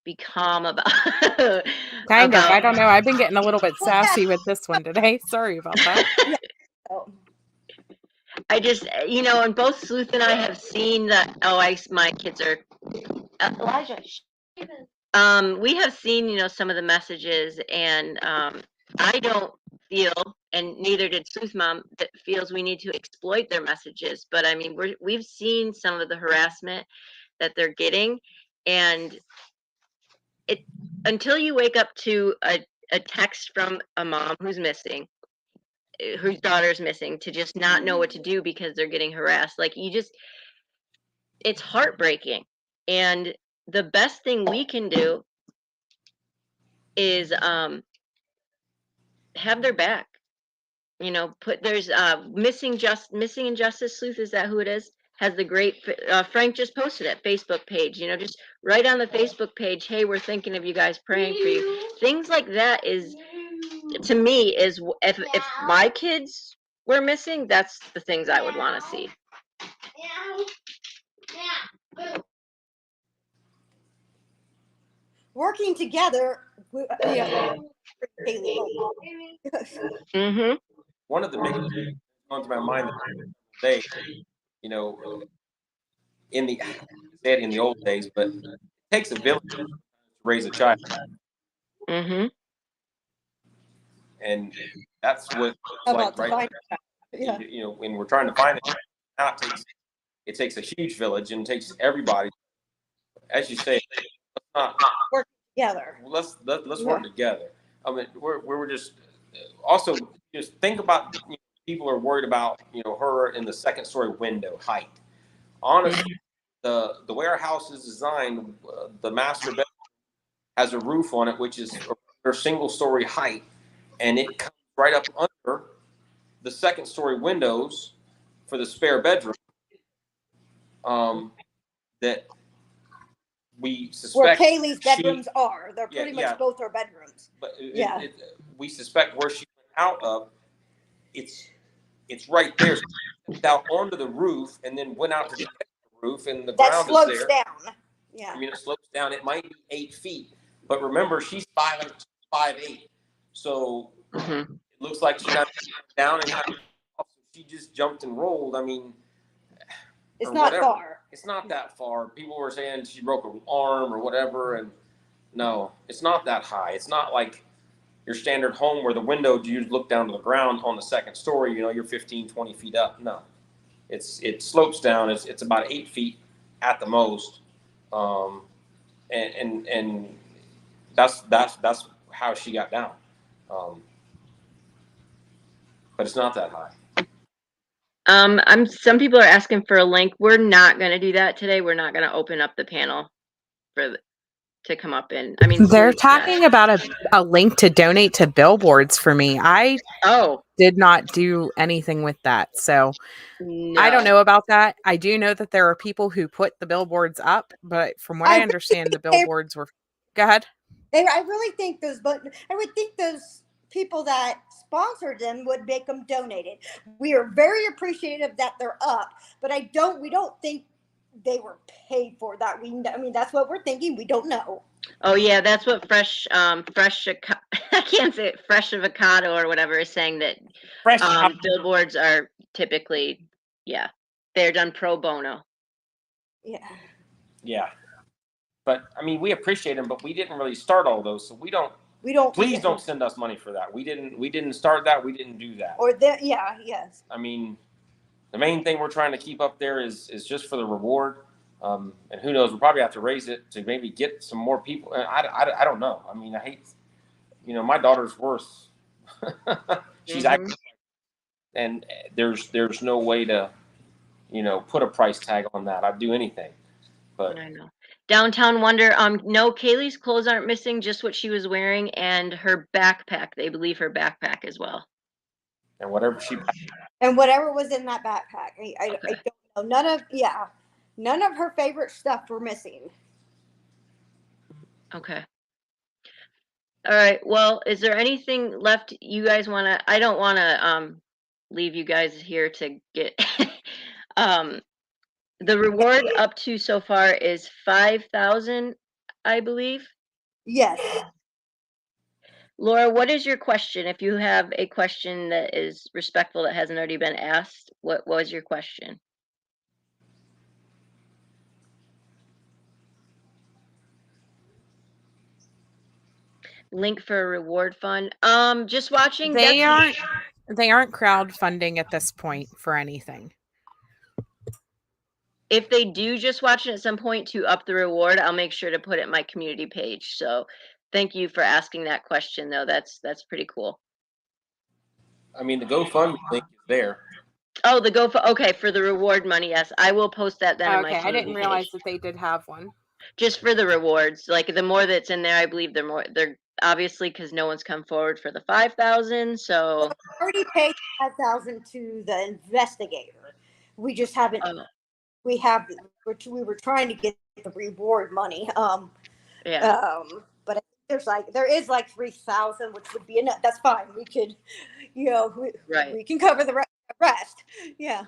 be calm about Kind of. I about don't know. I've been getting a little bit sassy with this one today. Sorry about that. I just, and both Sleuth and I have seen that. My kids are Elijah. We have seen, some of the messages, and I don't feel, and neither did Sleuth Mom, that feels we need to exploit their messages. But I mean, we've seen some of the harassment that they're getting, and until you wake up to a text from a mom who's missing, whose daughter's missing, to just not know what to do because they're getting harassed, like, it's heartbreaking. And the best thing we can do is have their back. There's missing and justice sleuth, is that who it is, has the great Frank just posted it, Facebook page, just write on the Facebook page, hey, we're thinking of you guys, praying for you. Things like that is, to me, is if my kids were missing, that's the things I would want to see. Working together, Mm-hmm. One of the big things going through my mind today, in the old days, but it takes a village to raise a child. Mm-hmm. And that's what it's like right now. When we're trying to find it, now it takes a huge village and it takes everybody. As you say, let's not work together. Let's work together. I mean, we're just also just think about, people are worried about, her in the second story window height. Honestly, the way our house is designed, the master bedroom has a roof on it, which is her single story height, and it comes right up under the second story windows for the spare bedroom. That we suspect where Kaylee's bedrooms are. They're pretty much both her bedrooms. But we suspect where she went out of. It's right there. So she stepped out onto the roof and then went out to the roof, and the ground is there. Down. Yeah. I mean, it slopes down. It might be 8 feet, but remember, she's 5'8", so it looks like she got down and she just jumped and rolled. I mean, it's not far. It's not that far. People were saying she broke an arm or whatever, and no, it's not that high. It's not like your standard home where the window, you look down to the ground on the second story, you're 15, 20 feet up. No, it slopes down. It's about 8 feet at the most. And that's how she got down. But it's not that high. Some people are asking for a link. We're not going to do that today. We're not going to open up the panel to come up in. I mean, they're talking about a link to donate to billboards for me. I did not do anything with that. So no. I don't know about that. I do know that there are people who put the billboards up, but from what I understand, the billboards were, go ahead. I really think I would think those people that sponsored them would make them donated. We are very appreciative that they're up, but we don't think they were paid for that. I mean, that's what we're thinking. We don't know. Oh yeah, that's what I can't say it, fresh avocado or whatever is saying, that Fresh. billboards are typically, yeah, they're done pro bono. Yeah. Yeah. But I mean, we appreciate them, but we didn't really start all those, so we don't. Please don't send us money for that. We didn't start that. We didn't do that. Yes. I mean, the main thing we're trying to keep up there is just for the reward. And who knows? We'll probably have to raise it to maybe get some more people. I don't know. I mean, I hate, my daughter's worth. She's actually, and there's no way to, put a price tag on that. I'd do anything. But I know. Downtown Wonder, no, Kaylee's clothes aren't missing, just what she was wearing and her backpack. They believe her backpack as well. And whatever was in that backpack. I don't know. None of her favorite stuff were missing. Okay. All right. Well, is there anything left you guys want to, I don't want to leave you guys here to get the reward up to so far is 5,000, I believe. Yes. Laura, what is your question? If you have a question that is respectful that hasn't already been asked, what was your question? Link for a reward fund. Just watching. They aren't crowdfunding at this point for anything. If they do just watch it at some point to up the reward, I'll make sure to put it in my community page. So thank you for asking that question, though. That's pretty cool. I mean, the GoFundMe link is there. Oh, okay, for the reward money, yes. I will post that then in my community I didn't realize page. that they did have one. Just for the rewards. Like, the more that's in there, I believe they're obviously, because no one's come forward for the 5,000, so. Well, I already paid 5,000 to the investigator. We just haven't. We were trying to get the reward money. But there is like 3,000, which would be enough. That's fine. We could, we can cover the rest. Yeah.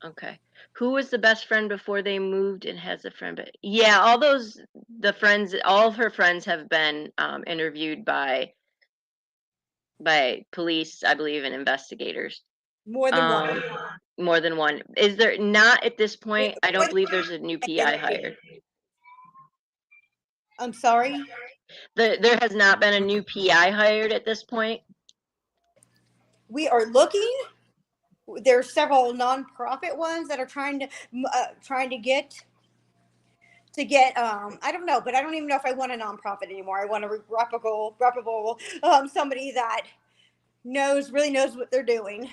Okay. Who was the best friend before they moved and has a friend? But yeah, all of her friends have been interviewed by police, I believe, and investigators. More than one. More than one. Is there not at this point? I don't believe there's a new PI hired. I'm sorry? There has not been a new PI hired at this point? We are looking. There are several nonprofit ones that are trying to get I don't know, but I don't even know if I want a nonprofit anymore. I want a reputable somebody that really knows what they're doing.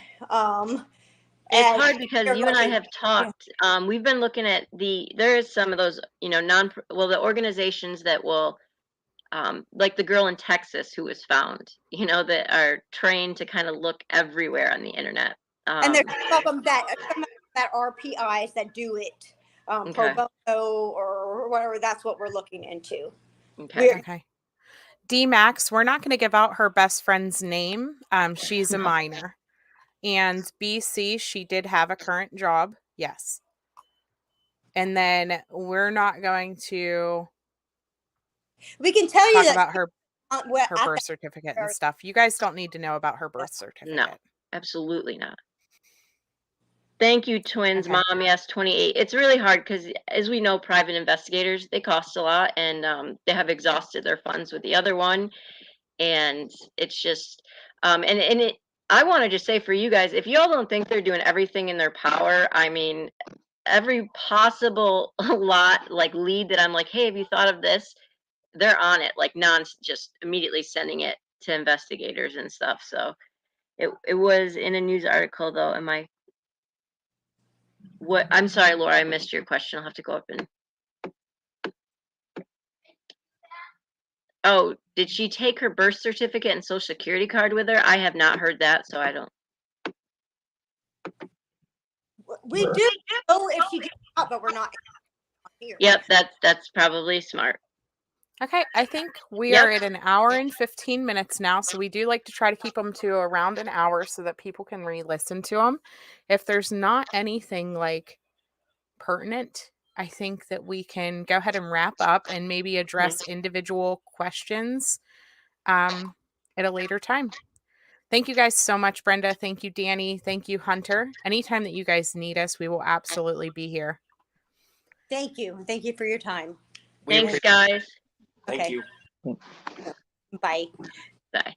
It's hard because you and I have talked. Yeah. We've been looking at there is some of those, the organizations that will, like the girl in Texas who was found, that are trained to kind of look everywhere on the internet. And there's some of them that are PIs that do it pro bono or whatever. That's what we're looking into. Okay. D-Max, we're not going to give out her best friend's name. She's a minor. And BC, she did have a current job. Yes. And then we're not going to. We can tell you talk about her birth certificate and stuff. You guys don't need to know about her birth certificate. No, absolutely not. Thank you, twins. Okay. Mom, yes, 28. It's really hard because, as we know, private investigators, they cost a lot, and they have exhausted their funds with the other one. And it's just, I want to just say for you guys, if y'all don't think they're doing everything in their power, I mean, every possible lead that I'm like, hey, have you thought of this? They're on it, just immediately sending it to investigators and stuff. So it was in a news article, though. I'm sorry, Laura, I missed your question. I'll have to go up and. Oh, did she take her birth certificate and social security card with her? I have not heard that, so I don't. We do know if she did not, but we're not here. Yep, that's probably smart. Okay, I think we Yep. are at an hour and 15 minutes now, so we do like to try to keep them to around an hour so that people can re-listen to them. If there's not anything like pertinent, I think that we can go ahead and wrap up and maybe address individual questions at a later time. Thank you guys so much, Brenda. Thank you, Danny. Thank you, Hunter. Anytime that you guys need us, we will absolutely be here. Thank you. Thank you for your time. We Thanks, appreciate it. guys. Thank Okay. you. Bye. Bye.